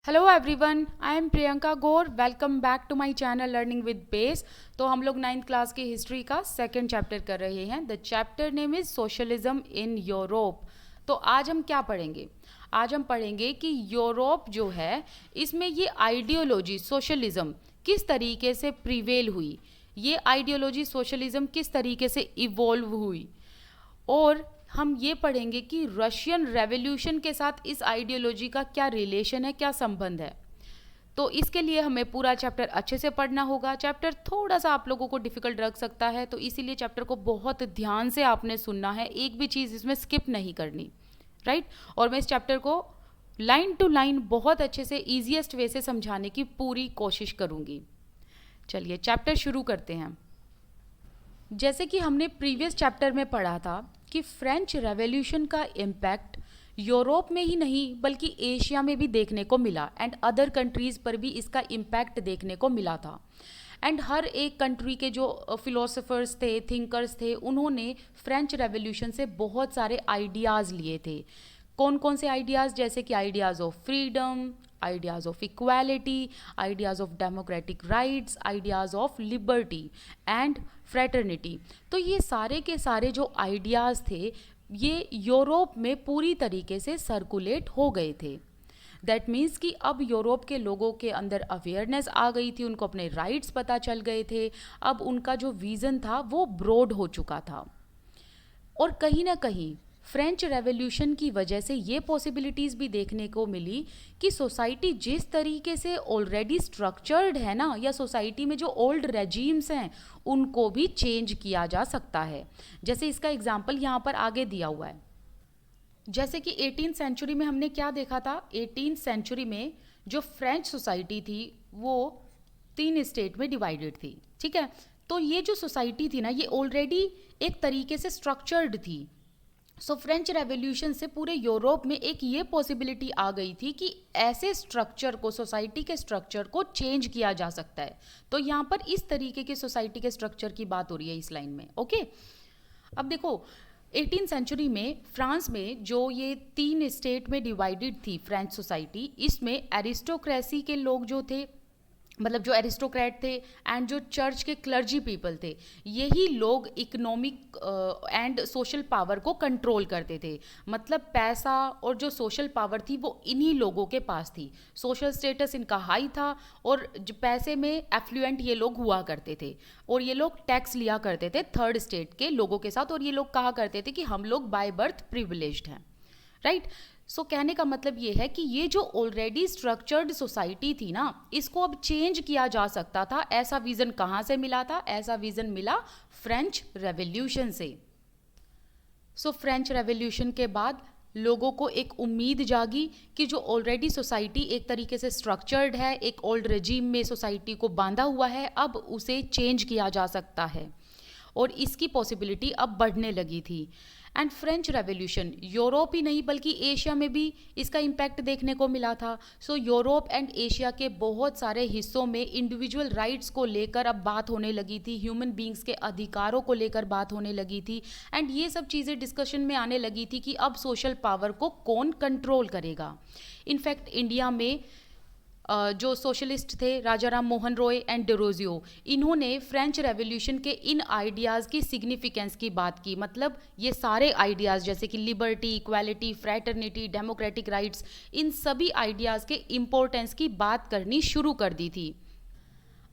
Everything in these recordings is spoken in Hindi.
Hello everyone, I am Priyanka Gaur. Welcome back to my channel learning with base. तो हम लोग नाइन्थ क्लास की हिस्ट्री का सेकंड चैप्टर कर रहे हैं। The chapter name is socialism in Europe. तो आज हम क्या पढ़ेंगे? आज हम पढ़ेंगे कि यूरोप जो है इसमें ये आइडियोलॉजी सोशलिज्म किस तरीके से प्रिवेल हुई, ये आइडियोलॉजी सोशलिज्म किस तरीके से इवॉल्व हुई, और हम ये पढ़ेंगे कि रशियन रेवोल्यूशन के साथ इस आइडियोलॉजी का क्या रिलेशन है, क्या संबंध है। तो इसके लिए हमें पूरा चैप्टर अच्छे से पढ़ना होगा। चैप्टर थोड़ा सा आप लोगों को डिफिकल्ट रख सकता है, तो इसीलिए चैप्टर को बहुत ध्यान से आपने सुनना है, एक भी चीज़ इसमें स्किप नहीं करनी, राइट। और मैं इस चैप्टर को लाइन टू लाइन बहुत अच्छे से ईजिएस्ट वे से समझाने की पूरी कोशिश करूँगी। चलिए चैप्टर शुरू करते हैं। जैसे कि हमने प्रीवियस चैप्टर में पढ़ा था कि फ्रेंच रेवोल्यूशन का इम्पैक्ट यूरोप में ही नहीं बल्कि एशिया में भी देखने को मिला, एंड अदर कंट्रीज़ पर भी इसका इम्पैक्ट देखने को मिला था। एंड हर एक कंट्री के जो फिलोसोफर्स थे, थिंकर्स थे, उन्होंने फ्रेंच रेवोल्यूशन से बहुत सारे आइडियाज़ लिए थे। कौन कौन से आइडियाज़? जैसे कि ideas of freedom, ideas of equality, ideas of democratic rights, ideas of liberty and fraternity. तो ये सारे के सारे जो आइडियाज़ थे ये यूरोप में पूरी तरीके से सर्कुलेट हो गए थे। दैट मीन्स कि अब यूरोप के लोगों के अंदर अवेयरनेस आ गई थी, उनको अपने राइट्स पता चल गए थे। अब उनका जो विज़न था वो ब्रॉड हो चुका था। और कहीं ना कहीं फ्रेंच रेवोल्यूशन की वजह से ये पॉसिबिलिटीज़ भी देखने को मिली कि सोसाइटी जिस तरीके से ऑलरेडी स्ट्रक्चर्ड है ना, या सोसाइटी में जो ओल्ड रेजीम्स हैं उनको भी चेंज किया जा सकता है। जैसे इसका एग्जांपल यहाँ पर आगे दिया हुआ है। जैसे कि 18th सेंचुरी में हमने क्या देखा था? 18th सेंचुरी में जो फ्रेंच सोसाइटी थी वो 3 स्टेट में डिवाइडेड थी, ठीक है। तो ये जो सोसाइटी थी ना ये ऑलरेडी एक तरीके से स्ट्रक्चर्ड थी। सो फ्रेंच रेवोल्यूशन से पूरे यूरोप में एक ये पॉसिबिलिटी आ गई थी कि ऐसे स्ट्रक्चर को, सोसाइटी के स्ट्रक्चर को चेंज किया जा सकता है। तो यहाँ पर इस तरीके के सोसाइटी के स्ट्रक्चर की बात हो रही है इस लाइन में, ओके। अब देखो 18th सेंचुरी में फ्रांस में जो ये 3 स्टेट में डिवाइडेड थी फ्रेंच सोसाइटी, इसमें एरिस्टोक्रेसी के लोग जो थे, मतलब जो एरिस्टोक्रेट थे, एंड जो चर्च के क्लर्जी पीपल थे, यही लोग इकोनॉमिक एंड सोशल पावर को कंट्रोल करते थे। मतलब पैसा और जो सोशल पावर थी वो इन्हीं लोगों के पास थी। सोशल स्टेटस इनका हाई था और पैसे में एफ्लुएंट ये लोग हुआ करते थे, और ये लोग टैक्स लिया करते थे 3rd स्टेट के लोगों के साथ, और ये लोग कहा करते थे कि हम लोग बाय बर्थ प्रिविलेज्ड हैं, राइट। सो कहने का मतलब ये है कि ये जो ऑलरेडी स्ट्रक्चर्ड सोसाइटी थी ना, इसको अब चेंज किया जा सकता था। ऐसा विजन कहाँ से मिला था? ऐसा विजन मिला फ्रेंच रेवोल्यूशन से। सो फ्रेंच रेवोल्यूशन के बाद लोगों को एक उम्मीद जागी कि जो ऑलरेडी सोसाइटी एक तरीके से स्ट्रक्चर्ड है, एक ओल्ड रेजीम में सोसाइटी को बांधा हुआ है, अब उसे चेंज किया जा सकता है, और इसकी पॉसिबिलिटी अब बढ़ने लगी थी। एंड फ्रेंच रेवोल्यूशन यूरोप ही नहीं बल्कि एशिया में भी इसका इम्पैक्ट देखने को मिला था। सो यूरोप एंड एशिया के बहुत सारे हिस्सों में इंडिविजुअल राइट्स को लेकर अब बात होने लगी थी, ह्यूमन बींग्स के अधिकारों को लेकर बात होने लगी थी, एंड ये सब चीज़ें डिस्कशन में आने लगी थी कि अब सोशल पावर को कौन कंट्रोल करेगा। इनफैक्ट इंडिया में जो सोशलिस्ट थे राजा राम मोहन रॉय एंड डेरोजियो, इन्होंने फ्रेंच रेवोल्यूशन के इन आइडियाज़ की सिग्निफिकेंस की बात की। मतलब ये सारे आइडियाज़ जैसे कि liberty, equality, fraternity, democratic rights, इन सभी आइडियाज़ के इम्पोर्टेंस की बात करनी शुरू कर दी थी।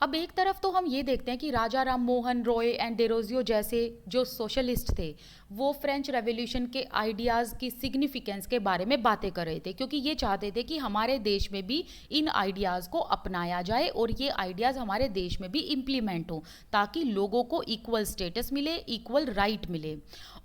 अब एक तरफ तो हम ये देखते हैं कि राजा राम मोहन रॉय एंड डेरोजियो जैसे जो सोशलिस्ट थे वो फ्रेंच रेवोल्यूशन के आइडियाज़ की सिग्निफिकेंस के बारे में बातें कर रहे थे, क्योंकि ये चाहते थे कि हमारे देश में भी इन आइडियाज़ को अपनाया जाए और ये आइडियाज़ हमारे देश में भी इम्प्लीमेंट हो, ताकि लोगों को इक्वल स्टेटस मिले, इक्वल राइट मिले।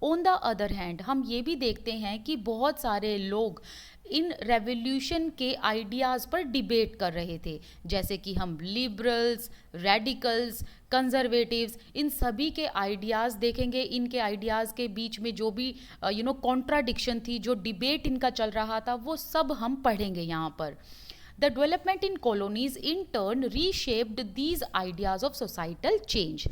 ऑन द अदर हैंड हम ये भी देखते हैं कि बहुत सारे लोग इन रेवोल्यूशन के आइडियाज़ पर डिबेट कर रहे थे, जैसे कि हम लिबरल्स, रेडिकल्स, कंजर्वेटिव्स, इन सभी के आइडियाज़ देखेंगे। इनके आइडियाज़ के बीच में जो भी कॉन्ट्राडिक्शन थी, जो डिबेट इनका चल रहा था, वो सब हम पढ़ेंगे यहाँ पर। The development in colonies in turn reshaped these ideas of societal change.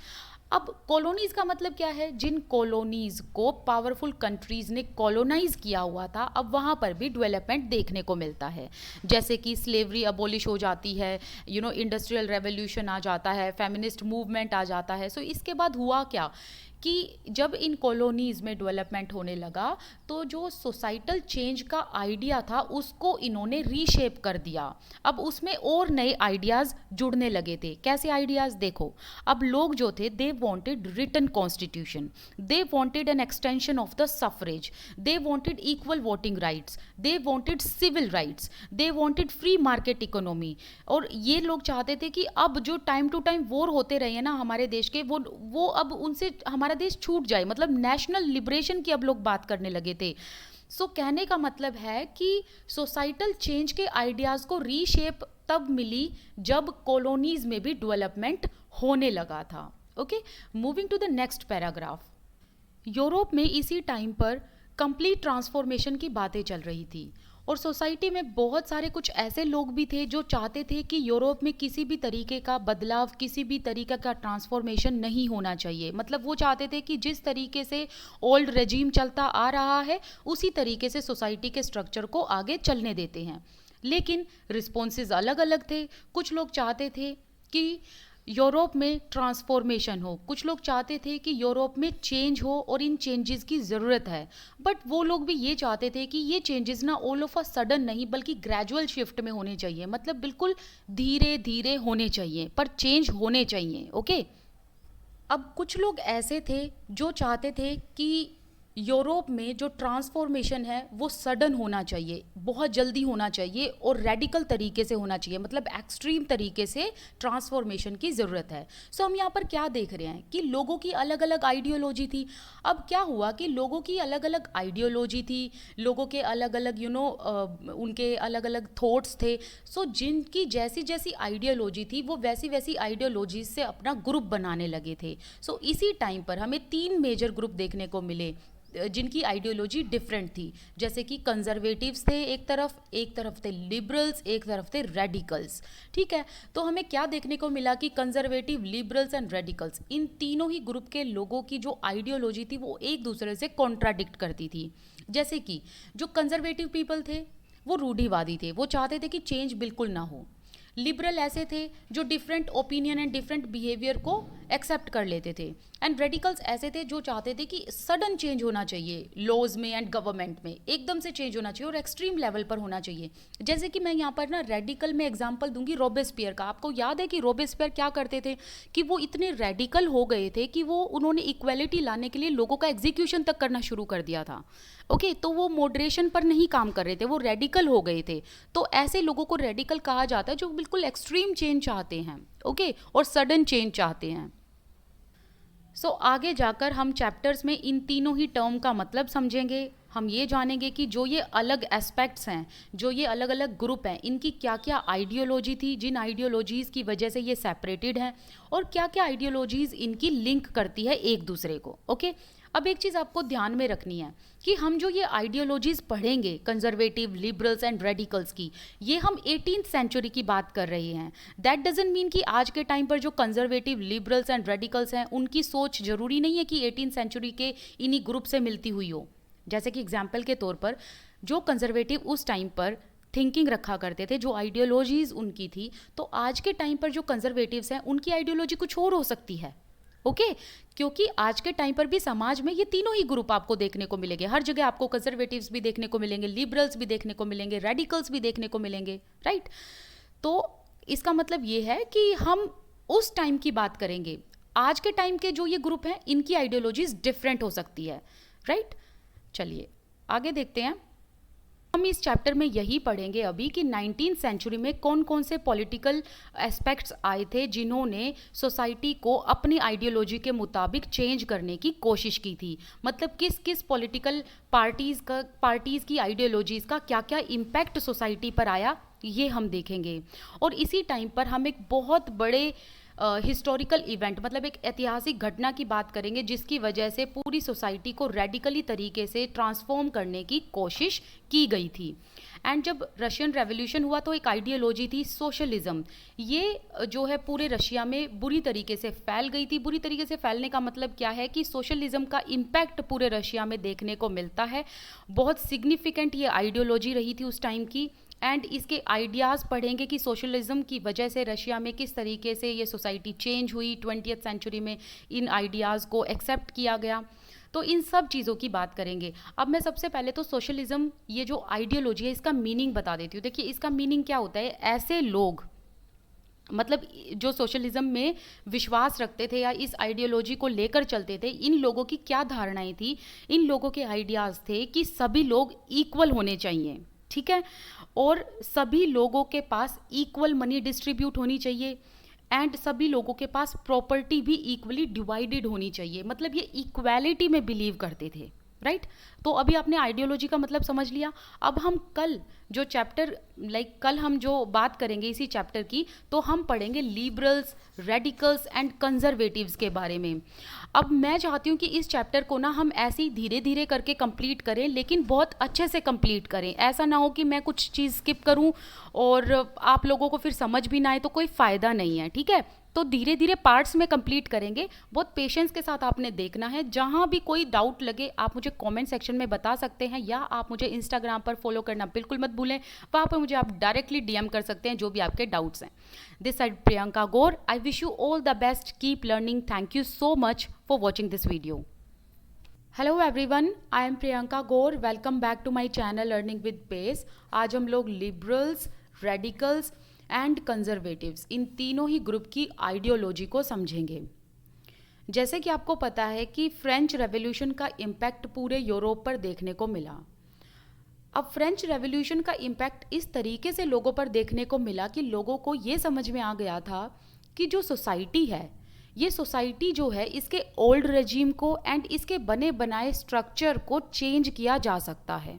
अब कॉलोनीज का मतलब क्या है, जिन कॉलोनीज को पावरफुल कंट्रीज ने कॉलोनाइज किया हुआ था, अब वहाँ पर भी डेवलपमेंट देखने को मिलता है। जैसे कि स्लेवरी अबोलिश हो जाती है, इंडस्ट्रियल रेवोल्यूशन आ जाता है, फेमिनिस्ट मूवमेंट आ जाता है। सो इसके बाद हुआ क्या कि जब इन कॉलोनीज़ में डेवलपमेंट होने लगा तो जो सोसाइटल चेंज का आइडिया था उसको इन्होंने रीशेप कर दिया। अब उसमें और नए आइडियाज़ जुड़ने लगे थे। कैसे आइडियाज़, देखो, अब लोग जो थे they wanted written constitution, they wanted an extension of the suffrage, they wanted equal voting rights, they wanted civil rights, they wanted free market economy. और ये लोग चाहते थे कि अब जो टाइम टू टाइम वॉर होते रहे हैं ना हमारे देश के, वो अब उनसे हमारा देश छूट जाए, मतलब नेशनल लिबरेशन की अब लोग बात करने लगे थे। सो कहने का मतलब है कि सोसाइटल चेंज के आइडियाज़ को रीशेप तब मिली जब कॉलोनीज में भी डेवलपमेंट होने लगा था। Okay, moving to the next paragraph. Europe में इसी टाइम पर कंप्लीट ट्रांसफॉर्मेशन की बातें चल रही थी और सोसाइटी में बहुत सारे कुछ ऐसे लोग भी थे जो चाहते थे कि यूरोप में किसी भी तरीके का बदलाव, किसी भी तरीके का ट्रांसफॉर्मेशन नहीं होना चाहिए। मतलब वो चाहते थे कि जिस तरीके से ओल्ड रेजीम चलता आ रहा है उसी तरीके से सोसाइटी के स्ट्रक्चर को आगे चलने देते हैं। लेकिन रिस्पॉन्सेज अलग अलग थे। कुछ लोग चाहते थे कि यूरोप में ट्रांसफॉर्मेशन हो, कुछ लोग चाहते थे कि यूरोप में चेंज हो और इन चेंजेस की ज़रूरत है। बट वो लोग भी ये चाहते थे कि ये चेंजेस ना ऑल ऑफ अ सडन नहीं बल्कि ग्रेजुअल शिफ्ट में होने चाहिए, मतलब बिल्कुल धीरे धीरे होने चाहिए पर चेंज होने चाहिए। ओके, अब कुछ लोग ऐसे थे जो चाहते थे कि यूरोप में जो ट्रांसफॉर्मेशन है वो सडन होना चाहिए, बहुत जल्दी होना चाहिए और रेडिकल तरीके से होना चाहिए, मतलब एक्सट्रीम तरीके से ट्रांसफॉर्मेशन की ज़रूरत है। सो हम यहाँ पर क्या देख रहे हैं कि लोगों की अलग अलग आइडियोलॉजी थी। अब क्या हुआ कि लोगों की अलग अलग आइडियोलॉजी थी, लोगों के अलग अलग उनके अलग अलग थॉट्स थे। सो जिनकी जैसी जैसी आइडियोलॉजी थी वो वैसी वैसी आइडियोलॉजी से अपना ग्रुप बनाने लगे थे। सो इसी टाइम पर हमें 3 मेजर ग्रुप देखने को मिले जिनकी आइडियोलॉजी डिफरेंट थी। जैसे कि कंजर्वेटिव्स थे एक तरफ थे लिबरल्स, एक तरफ थे रेडिकल्स। ठीक है, तो हमें क्या देखने को मिला कि कंजर्वेटिव, लिबरल्स एंड रेडिकल्स, इन तीनों ही ग्रुप के लोगों की जो आइडियोलॉजी थी वो एक दूसरे से कॉन्ट्राडिक्ट करती थी। जैसे कि जो कंजर्वेटिव पीपल थे वो रूढ़िवादी थे, वो चाहते थे कि चेंज बिल्कुल ना हो। लिबरल ऐसे थे जो different opinion and different behaviour को एक्सेप्ट कर लेते थे। एंड रेडिकल्स ऐसे थे जो चाहते थे कि सडन चेंज होना चाहिए, लॉज में एंड गवर्नमेंट में एकदम से चेंज होना चाहिए और एक्सट्रीम लेवल पर होना चाहिए। जैसे कि मैं यहाँ पर ना रेडिकल में एग्जांपल दूंगी रॉबेस्पियर का। आपको याद है कि रॉबेस्पियर क्या करते थे कि वो इतने रेडिकल हो गए थे कि वो उन्होंने इक्वेलिटी लाने के लिए लोगों का एग्जीक्यूशन तक करना शुरू कर दिया था। ओके, तो वो मॉडरेशन पर नहीं काम कर रहे थे, वो रेडिकल हो गए थे। तो ऐसे लोगों को रेडिकल कहा जाता है जो बिल्कुल एक्सट्रीम चेंज चाहते हैं, ओके, और सडन चेंज चाहते हैं। सो आगे जाकर हम चैप्टर्स में इन तीनों ही टर्म का मतलब समझेंगे। हम ये जानेंगे कि जो ये अलग एस्पेक्ट्स हैं, जो ये अलग अलग ग्रुप हैं, इनकी क्या क्या आइडियोलॉजी थी, जिन आइडियोलॉजीज़ की वजह से ये सेपरेटेड हैं, और क्या क्या आइडियोलॉजीज़ इनकी लिंक करती है एक दूसरे को। ओके, अब एक चीज़ आपको ध्यान में रखनी है कि हम जो ये आइडियोलॉजीज़ पढ़ेंगे कंजर्वेटिव, लिबरल्स एंड रेडिकल्स की, ये हम 18th सेंचुरी की बात कर रहे हैं। दैट डजंट मीन कि आज के टाइम पर जो कंजर्वेटिव, लिबरल्स एंड रेडिकल्स हैं उनकी सोच ज़रूरी नहीं है कि 18th सेंचुरी के इन्हीं ग्रुप से मिलती हुई हो। जैसे कि एग्जाम्पल के तौर पर जो कंजर्वेटिव उस टाइम पर थिंकिंग रखा करते थे, जो आइडियोलॉजीज़ उनकी थी, तो आज के टाइम पर जो कंजर्वेटिव्स हैं उनकी आइडियोलॉजी कुछ और हो सकती है। ओके, क्योंकि आज के टाइम पर भी समाज में ये तीनों ही ग्रुप आपको देखने को मिलेंगे। हर जगह आपको कंजर्वेटिव्स भी देखने को मिलेंगे, लिबरल्स भी देखने को मिलेंगे, रेडिकल्स भी देखने को मिलेंगे, राइट। तो इसका मतलब ये है कि हम उस टाइम की बात करेंगे। आज के टाइम के जो ये ग्रुप हैं इनकी आइडियोलॉजीज डिफरेंट हो सकती है, राइट। चलिए आगे देखते हैं। हम इस चैप्टर में यही पढ़ेंगे अभी कि 19th सेंचुरी में कौन कौन से पॉलिटिकल एस्पेक्ट्स आए थे जिन्होंने सोसाइटी को अपनी आइडियोलॉजी के मुताबिक चेंज करने की कोशिश की थी। मतलब किस किस पॉलिटिकल पार्टीज़ की आइडियोलॉजीज़ का क्या क्या इम्पैक्ट सोसाइटी पर आया ये हम देखेंगे। और इसी टाइम पर हम एक बहुत बड़े हिस्टोरिकल इवेंट, मतलब एक ऐतिहासिक घटना की बात करेंगे जिसकी वजह से पूरी सोसाइटी को रेडिकली तरीके से ट्रांसफॉर्म करने की कोशिश की गई थी। एंड जब रशियन रेवोल्यूशन हुआ तो एक आइडियोलॉजी थी सोशलिज्म, ये जो है पूरे रशिया में बुरी तरीके से फैल गई थी। बुरी तरीके से फैलने का मतलब क्या है कि सोशलिज्म का इम्पैक्ट पूरे रशिया में देखने को मिलता है। बहुत सिग्निफिकेंट ये आइडियोलॉजी रही थी उस टाइम की। एंड इसके आइडियाज़ पढ़ेंगे कि सोशलिज्म की वजह से रशिया में किस तरीके से ये सोसाइटी चेंज हुई, 20th सेंचुरी में इन आइडियाज़ को एक्सेप्ट किया गया। तो इन सब चीज़ों की बात करेंगे। अब मैं सबसे पहले तो सोशलिज्म, ये जो आइडियोलॉजी है, इसका मीनिंग बता देती हूँ। देखिए इसका मीनिंग क्या होता है, ऐसे लोग, मतलब जो सोशलिज्म में विश्वास रखते थे या इस आइडियोलॉजी को लेकर चलते थे, इन लोगों की क्या धारणाएं थी, इन लोगों के आइडियाज़ थे कि सभी लोग इक्वल होने चाहिए, ठीक है, और सभी लोगों के पास इक्वल मनी डिस्ट्रीब्यूट होनी चाहिए, एंड सभी लोगों के पास प्रॉपर्टी भी इक्वली डिवाइडेड होनी चाहिए। मतलब ये इक्वालिटी में बिलीव करते थे, राइट। तो अभी आपने आइडियोलॉजी का मतलब समझ लिया। अब हम कल जो चैप्टर, कल हम जो बात करेंगे इसी चैप्टर की, तो हम पढ़ेंगे लिबरल्स, रेडिकल्स एंड कंजर्वेटिव्स के बारे में। अब मैं चाहती हूँ कि इस चैप्टर को ना हम ऐसे ही धीरे धीरे करके कंप्लीट करें, लेकिन बहुत अच्छे से कंप्लीट करें। ऐसा ना हो कि मैं कुछ चीज़ स्किप करूँ और आप लोगों को फिर समझ भी ना आए, तो कोई फ़ायदा नहीं है, ठीक है। तो धीरे धीरे पार्ट्स में कंप्लीट करेंगे। बहुत पेशेंस के साथ आपने देखना है। जहाँ भी कोई डाउट लगे आप मुझे कमेंट सेक्शन में बता सकते हैं, या आप मुझे इंस्टाग्राम पर फॉलो करना बिल्कुल मत भूलें। वहाँ पर मुझे आप डायरेक्टली डीएम कर सकते हैं जो भी आपके डाउट्स हैं। This side Priyanka Gaur, I wish you all the best, keep learning. Thank you so much for watching this video. Hello everyone, I am Priyanka Gaur, welcome back to my channel learning with pace. आज हम लोग लिबरल्स, रेडिकल्स एंड कंजर्वेटिव्स, इन तीनों ही ग्रुप की आइडियोलॉजी को समझेंगे। जैसे कि आपको पता है कि फ्रेंच रेवोल्यूशन का इम्पैक्ट पूरे यूरोप पर देखने को मिला। अब फ्रेंच रेवोल्यूशन का इम्पैक्ट इस तरीके से लोगों पर देखने को मिला कि लोगों को ये समझ में आ गया था कि जो सोसाइटी है, ये सोसाइटी जो है, इसके ओल्ड रेजीम को एंड इसके बने बनाए स्ट्रक्चर को चेंज किया जा सकता है।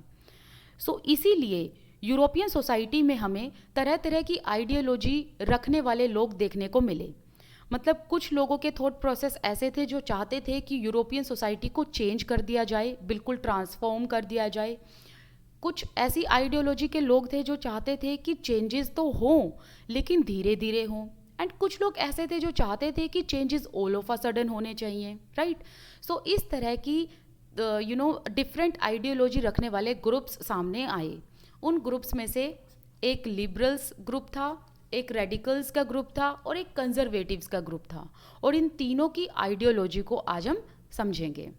सो इसीलिए यूरोपियन सोसाइटी में हमें तरह तरह की आइडियोलॉजी रखने वाले लोग देखने को मिले। मतलब कुछ लोगों के थॉट प्रोसेस ऐसे थे जो चाहते थे कि यूरोपियन सोसाइटी को चेंज कर दिया जाए, बिल्कुल ट्रांसफॉर्म कर दिया जाए। कुछ ऐसी आइडियोलॉजी के लोग थे जो चाहते थे कि चेंजेस तो हों लेकिन धीरे धीरे हों। एंड कुछ लोग ऐसे थे जो चाहते थे कि changes all of a sudden होने चाहिए, राइट। सो इस तरह की डिफरेंट आइडियोलॉजी रखने वाले ग्रुप्स सामने आए। उन ग्रुप्स में से एक लिबरल्स ग्रुप था, एक रेडिकल्स का ग्रुप था और एक कंजर्वेटिव्स का ग्रुप था। और इन तीनों की आइडियोलॉजी को आज हम समझेंगे।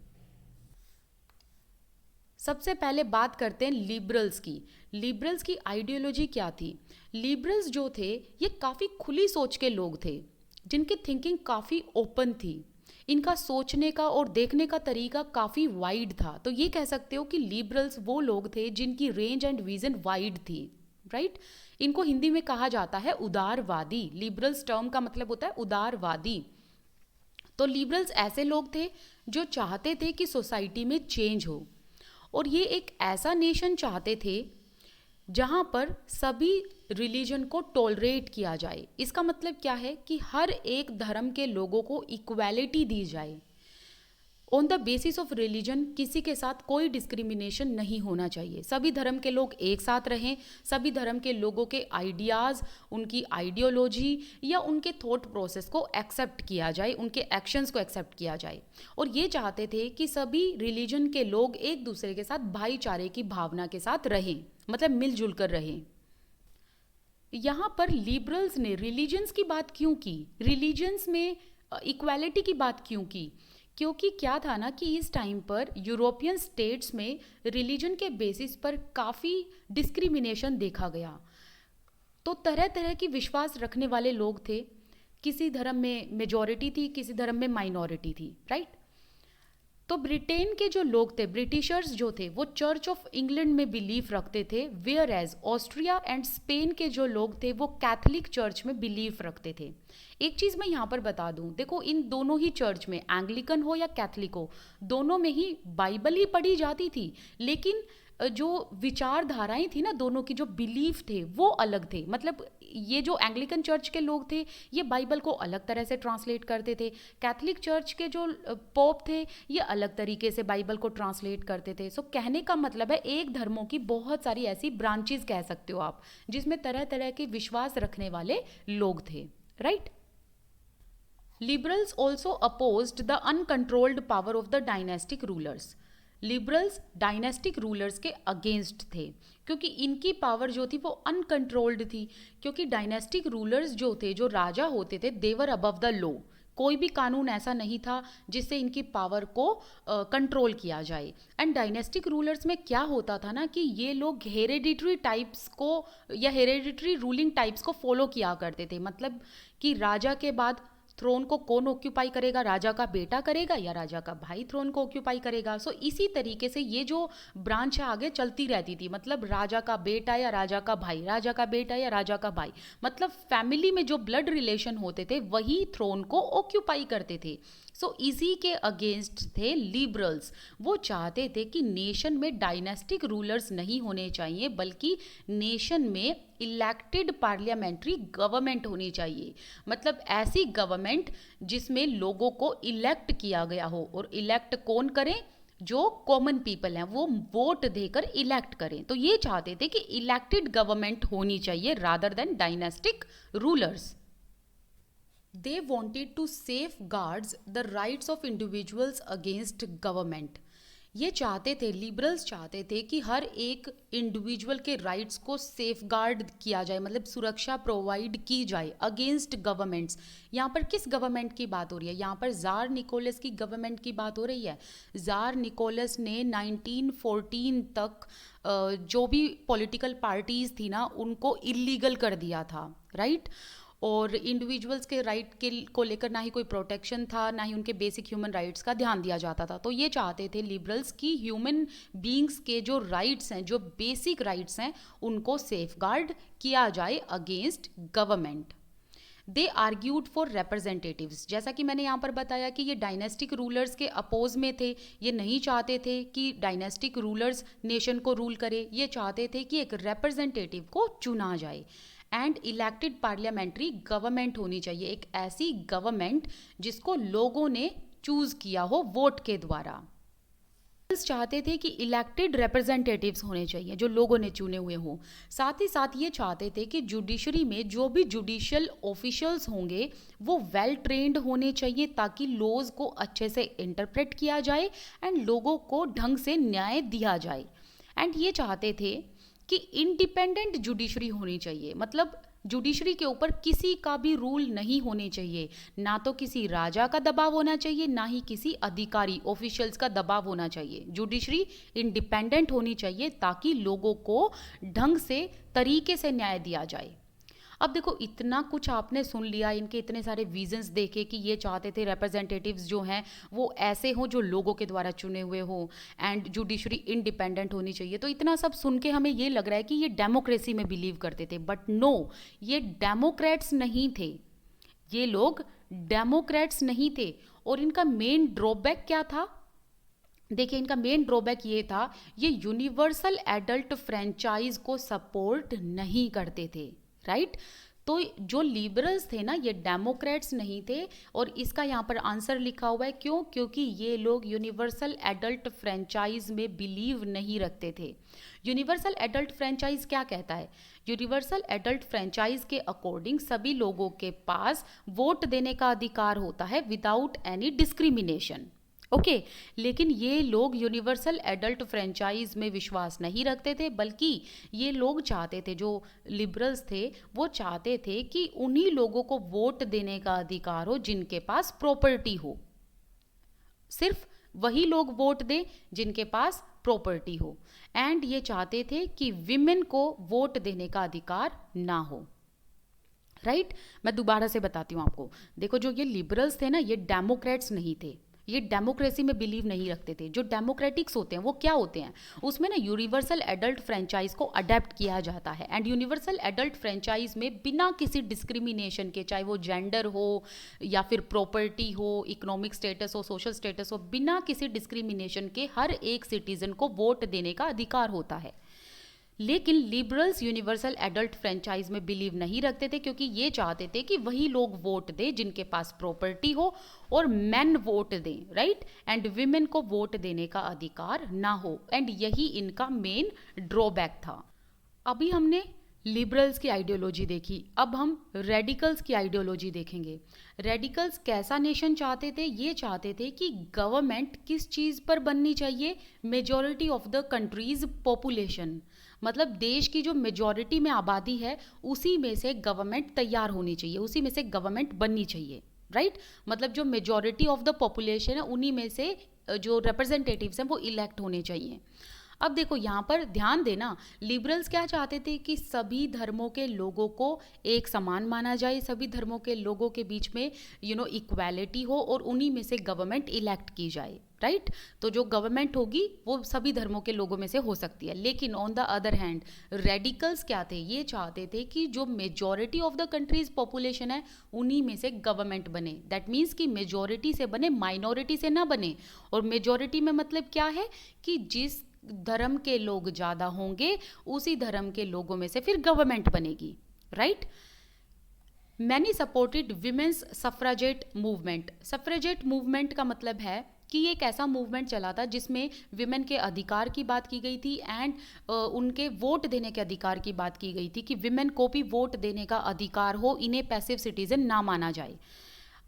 सबसे पहले बात करते हैं लिबरल्स की। लिबरल्स की आइडियोलॉजी क्या थी? लिबरल्स जो थे ये काफ़ी खुली सोच के लोग थे, जिनकी थिंकिंग काफ़ी ओपन थी। इनका सोचने का और देखने का तरीका काफ़ी वाइड था। तो ये कह सकते हो कि लिबरल्स वो लोग थे जिनकी रेंज एंड विजन वाइड थी, राइट। इनको हिंदी में कहा जाता है उदारवादी। लिबरल्स टर्म का मतलब होता है उदारवादी। तो लिबरल्स ऐसे लोग थे जो चाहते थे कि सोसाइटी में चेंज हो, और ये एक ऐसा नेशन चाहते थे जहाँ पर सभी रिलीजन को टॉलरेट किया जाए। इसका मतलब क्या है कि हर एक धर्म के लोगों को इक्वालिटी दी जाए। On the basis of religion किसी के साथ कोई डिस्क्रिमिनेशन नहीं होना चाहिए। सभी धर्म के लोग एक साथ रहें, सभी धर्म के लोगों के आइडियाज़, उनकी आइडियोलॉजी या उनके थॉट प्रोसेस को एक्सेप्ट किया जाए, उनके एक्शंस को एक्सेप्ट किया जाए। और ये चाहते थे कि सभी रिलीजन के लोग एक दूसरे के साथ भाईचारे की भावना के साथ रहें, मतलब मिलजुल कर रहें। यहाँ पर लिबरल्स ने रिलीजन्स की बात क्यों की, रिलीजन्स में इक्वालिटी की बात क्यों की? क्योंकि क्या था ना कि इस टाइम पर यूरोपियन स्टेट्स में रिलीजन के बेसिस पर काफ़ी डिस्क्रिमिनेशन देखा गया। तो तरह तरह की विश्वास रखने वाले लोग थे। किसी धर्म में मेजॉरिटी थी, किसी धर्म में माइनॉरिटी थी, राइट। तो ब्रिटेन के जो लोग थे, ब्रिटिशर्स जो थे, वो चर्च ऑफ इंग्लैंड में बिलीव रखते थे, whereas Austria and Spain के जो लोग थे वो कैथलिक चर्च में बिलीव रखते थे। एक चीज़ मैं यहाँ पर बता दूँ, देखो इन दोनों ही चर्च में, एंग्लिकन हो या कैथलिक हो, दोनों में ही बाइबल ही पढ़ी जाती थी। लेकिन जो विचारधाराएं थी ना दोनों की, जो बिलीफ थे वो अलग थे। मतलब ये जो एंग्लिकन चर्च के लोग थे ये बाइबल को अलग तरह से ट्रांसलेट करते थे, कैथलिक चर्च के जो पोप थे ये अलग तरीके से बाइबल को ट्रांसलेट करते थे। सो कहने का मतलब है एक धर्मों की बहुत सारी ऐसी ब्रांचेस कह सकते हो आप, जिसमें तरह तरह के विश्वास रखने वाले लोग थे, right. Liberals also opposed the uncontrolled power of the dynastic rulers. Liberals dynastic rulers के अगेंस्ट थे क्योंकि इनकी पावर जो थी वो अनकंट्रोल्ड थी। क्योंकि डायनेस्टिक रूलर्स जो थे, जो राजा होते थे, देवर अबव द लॉ। कोई भी कानून ऐसा नहीं था जिससे इनकी पावर को कंट्रोल किया जाए। एंड डायनेस्टिक रूलर्स में क्या होता था ना कि ये लोग हेरेडिटरी टाइप्स को या हेरेडिटरी रूलिंग टाइप्स को फॉलो किया करते थे। मतलब कि राजा के बाद थ्रोन को कौन ऑक्यूपाई करेगा, राजा का बेटा करेगा या राजा का भाई थ्रोन को ऑक्यूपाई करेगा। सो इसी तरीके से ये जो ब्रांच है आगे चलती रहती थी। मतलब राजा का बेटा या राजा का भाई, राजा का बेटा या राजा का भाई, मतलब फैमिली में जो ब्लड रिलेशन होते थे वही थ्रोन को ऑक्यूपाई करते थे। सो इसी के अगेंस्ट थे लिबरल्स। वो चाहते थे कि नेशन में डायनेस्टिक रूलर्स नहीं होने चाहिए, बल्कि नेशन में इलेक्टेड पार्लियामेंट्री गवर्नमेंट होनी चाहिए। मतलब ऐसी गवर्नमेंट जिसमें लोगों को इलेक्ट किया गया हो। और इलेक्ट कौन करें? जो कॉमन पीपल हैं वो वोट देकर इलेक्ट करें। तो ये चाहते थे कि इलेक्टेड गवर्नमेंट होनी चाहिए rather than dynastic rulers. They wanted to safeguard the rights of individuals against government. ये चाहते थे, लिबरल्स चाहते थे कि हर एक इंडिविजुअल के राइट्स को सेफगार्ड किया जाए, मतलब सुरक्षा प्रोवाइड की जाए अगेंस्ट गवर्नमेंट्स। यहाँ पर किस गवर्नमेंट की बात हो रही है? यहाँ पर जार निकोलस की गवर्नमेंट की बात हो रही है। जार निकोलस ने 1914 तक जो भी पॉलिटिकल पार्टीज थी ना उनको इलीगल कर दिया था, राइट। और इंडिविजुअल्स के राइट के को लेकर ना ही कोई प्रोटेक्शन था, ना ही उनके बेसिक ह्यूमन राइट्स का ध्यान दिया जाता था। तो ये चाहते थे लिबरल्स की ह्यूमन बीइंग्स के जो राइट्स हैं, जो बेसिक राइट्स हैं, उनको सेफगार्ड किया जाए against government. They argued for representatives. जैसा कि मैंने यहाँ पर बताया कि ये डायनेस्टिक रूलर्स के अपोज में थे। ये नहीं चाहते थे कि डायनेस्टिक रूलर्स नेशन को रूल करे, ये चाहते थे कि एक रिप्रेजेंटेटिव को चुना जाए। एंड इलेक्टेड पार्लियामेंट्री गवर्नमेंट होनी चाहिए, एक ऐसी गवर्नमेंट जिसको लोगों ने चूज किया हो वोट के द्वारा। चाहते थे कि इलेक्टेड रिप्रेजेंटेटिव्स होने चाहिए जो लोगों ने चुने हुए हों। साथ ही साथ ये चाहते थे कि जुडिशरी में जो भी जुडिशियल ऑफिशियल्स होंगे वो वेल ट्रेंड होने चाहिए ताकि लॉज को अच्छे से इंटरप्रेट किया जाए एंड लोगों को ढंग से न्याय दिया जाए। एंड ये चाहते थे कि इंडिपेंडेंट जुडिशरी होनी चाहिए। मतलब जुडिशरी के ऊपर किसी का भी रूल नहीं होने चाहिए, ना तो किसी राजा का दबाव होना चाहिए, ना ही किसी अधिकारी ऑफिशियल्स का दबाव होना चाहिए। जुडिशरी इंडिपेंडेंट होनी चाहिए ताकि लोगों को ढंग से तरीके से न्याय दिया जाए। अब देखो इतना कुछ आपने सुन लिया, इनके इतने सारे विजन्स देखे कि ये चाहते थे रिप्रेजेंटेटिव्स जो हैं वो ऐसे हों जो लोगों के द्वारा चुने हुए हों एंड जुडिशरी इंडिपेंडेंट होनी चाहिए। तो इतना सब सुन के हमें ये लग रहा है कि ये डेमोक्रेसी में बिलीव करते थे, बट नो, ये डेमोक्रेट्स नहीं थे। ये लोग डेमोक्रेट्स नहीं थे। और इनका मेन ड्रॉबैक क्या था? देखिए इनका मेन ड्रॉबैक ये था, ये यूनिवर्सल एडल्ट फ्रेंचाइज को सपोर्ट नहीं करते थे, राइट। तो जो लिबरल्स थे ना ये डेमोक्रेट्स नहीं थे। और इसका यहाँ पर आंसर लिखा हुआ है, क्यों? क्योंकि ये लोग यूनिवर्सल एडल्ट फ्रेंचाइज में बिलीव नहीं रखते थे। यूनिवर्सल एडल्ट फ्रेंचाइज क्या कहता है? यूनिवर्सल एडल्ट फ्रेंचाइज के अकॉर्डिंग सभी लोगों के पास वोट देने का अधिकार होता है विदाउट एनी डिस्क्रिमिनेशन, ओके। लेकिन ये लोग यूनिवर्सल एडल्ट फ्रेंचाइज में विश्वास नहीं रखते थे, बल्कि ये लोग चाहते थे, जो लिबरल्स थे वो चाहते थे कि उन्हीं लोगों को वोट देने का अधिकार हो जिनके पास प्रॉपर्टी हो। सिर्फ वही लोग वोट दें जिनके पास प्रॉपर्टी हो। एंड ये चाहते थे कि विमेन को वोट देने का अधिकार ना हो, राइट। मैं दोबारा से बताती हूँ आपको। देखो जो ये लिबरल्स थे ना ये डेमोक्रेट्स नहीं थे। ये डेमोक्रेसी में बिलीव नहीं रखते थे। जो डेमोक्रेटिक्स होते हैं वो क्या होते हैं, उसमें ना यूनिवर्सल एडल्ट फ्रेंचाइज को अडेप्ट किया जाता है। एंड यूनिवर्सल एडल्ट फ्रेंचाइज में बिना किसी डिस्क्रिमिनेशन के, चाहे वो जेंडर हो या फिर प्रॉपर्टी हो, इकोनॉमिक स्टेटस हो, सोशल स्टेटस हो, बिना किसी डिस्क्रिमिनेशन के हर एक सिटीजन को वोट देने का अधिकार होता है। लेकिन लिबरल्स यूनिवर्सल एडल्ट फ्रेंचाइज में बिलीव नहीं रखते थे, क्योंकि ये चाहते थे कि वही लोग वोट दें जिनके पास प्रॉपर्टी हो और मेन वोट दें, राइट, एंड विमेन को वोट देने का अधिकार ना हो। एंड यही इनका मेन ड्रॉबैक था। अभी हमने लिबरल्स की आइडियोलॉजी देखी, अब हम रेडिकल्स की आइडियोलॉजी देखेंगे। रेडिकल्स कैसा नेशन चाहते थे, ये चाहते थे कि गवर्नमेंट किस चीज़ पर बननी चाहिए, majority of the countries population, मतलब देश की जो मेजॉरिटी में आबादी है उसी में से गवर्नमेंट तैयार होनी चाहिए, उसी में से गवर्नमेंट बननी चाहिए, राइट। मतलब जो मेजॉरिटी ऑफ द पॉपुलेशन है उन्हीं में से जो रिप्रेजेंटेटिव्स हैं वो इलेक्ट होने चाहिए। अब देखो यहाँ पर ध्यान देना, लिबरल्स क्या चाहते थे कि सभी धर्मों के लोगों को एक समान माना जाए, सभी धर्मों के लोगों के बीच में इक्वालिटी हो और उन्हीं में से गवर्नमेंट इलेक्ट की जाए, राइट। तो जो गवर्नमेंट होगी वो सभी धर्मों के लोगों में से हो सकती है। लेकिन on the other hand radicals क्या थे, ये चाहते थे कि जो majority of the countries population है उन्हीं में से गवर्नमेंट बने। दैट मीन्स कि मेजॉरिटी से बने, माइनॉरिटी से ना बने। और मेजॉरिटी में मतलब क्या है कि जिस धर्म के लोग ज़्यादा होंगे उसी धर्म के लोगों में से फिर गवर्नमेंट बनेगी, right. Many supported women's suffragette movement. Suffragette movement का मतलब है कि ये एक ऐसा मूवमेंट चला था जिसमें विमेन के अधिकार की बात की गई थी एंड उनके वोट देने के अधिकार की बात की गई थी कि विमेन को भी वोट देने का अधिकार हो, इन्हें पैसिव सिटीजन ना माना जाए।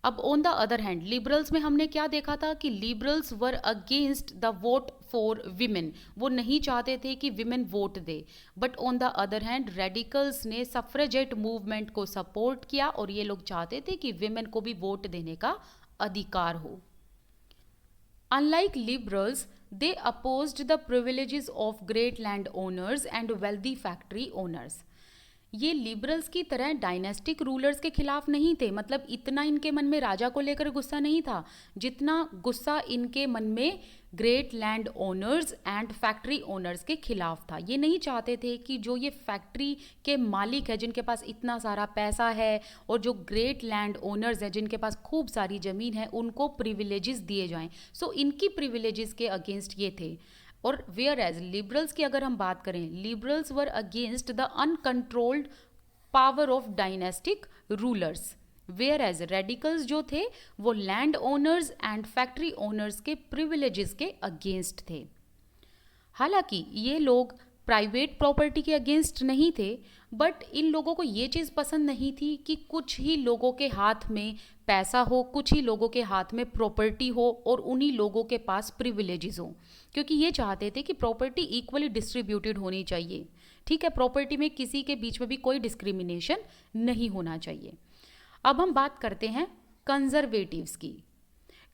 अब on the other hand liberals में हमने क्या देखा था कि liberals were against the vote for women, वो नहीं चाहते थे कि women vote they. But on the other hand radicals ने सफ्रेजेट मूवमेंट को सपोर्ट किया और ये लोग चाहते थे कि विमेन को भी वोट देने का अधिकार हो। Unlike liberals, they opposed the privileges of great land owners and wealthy factory owners. ये लिबरल्स की तरह डायनेस्टिक रूलर्स के खिलाफ नहीं थे, मतलब इतना इनके मन में राजा को लेकर गुस्सा नहीं था जितना गुस्सा इनके मन में great land owners and factory owners के खिलाफ था। ये नहीं चाहते थे कि जो ये फैक्ट्री के मालिक है जिनके पास इतना सारा पैसा है और जो ग्रेट लैंड ओनर्स हैं जिनके पास खूब सारी ज़मीन है उनको प्रिविलेजेस दिए जाएं। सो इनकी प्रिविलेजेस के अगेंस्ट ये थे। और वेयर एज लिबरल्स की अगर हम बात करें, liberals were against the uncontrolled power of dynastic rulers, whereas radicals जो थे वो land owners and factory owners के प्रिविलेजेस के अगेंस्ट थे। हालांकि ये लोग प्राइवेट प्रॉपर्टी के अगेंस्ट नहीं थे, बट इन लोगों को ये चीज़ पसंद नहीं थी कि कुछ ही लोगों के हाथ में पैसा हो, कुछ ही लोगों के हाथ में प्रॉपर्टी हो और उन्हीं लोगों के पास प्रिविलेजेस हो, क्योंकि ये चाहते थे कि प्रॉपर्टी इक्वली डिस्ट्रीब्यूटेड होनी चाहिए। ठीक है, प्रॉपर्टी में किसी के बीच में भी कोई डिस्क्रिमिनेशन नहीं होना चाहिए। अब हम बात करते हैं कंजर्वेटिव्स की।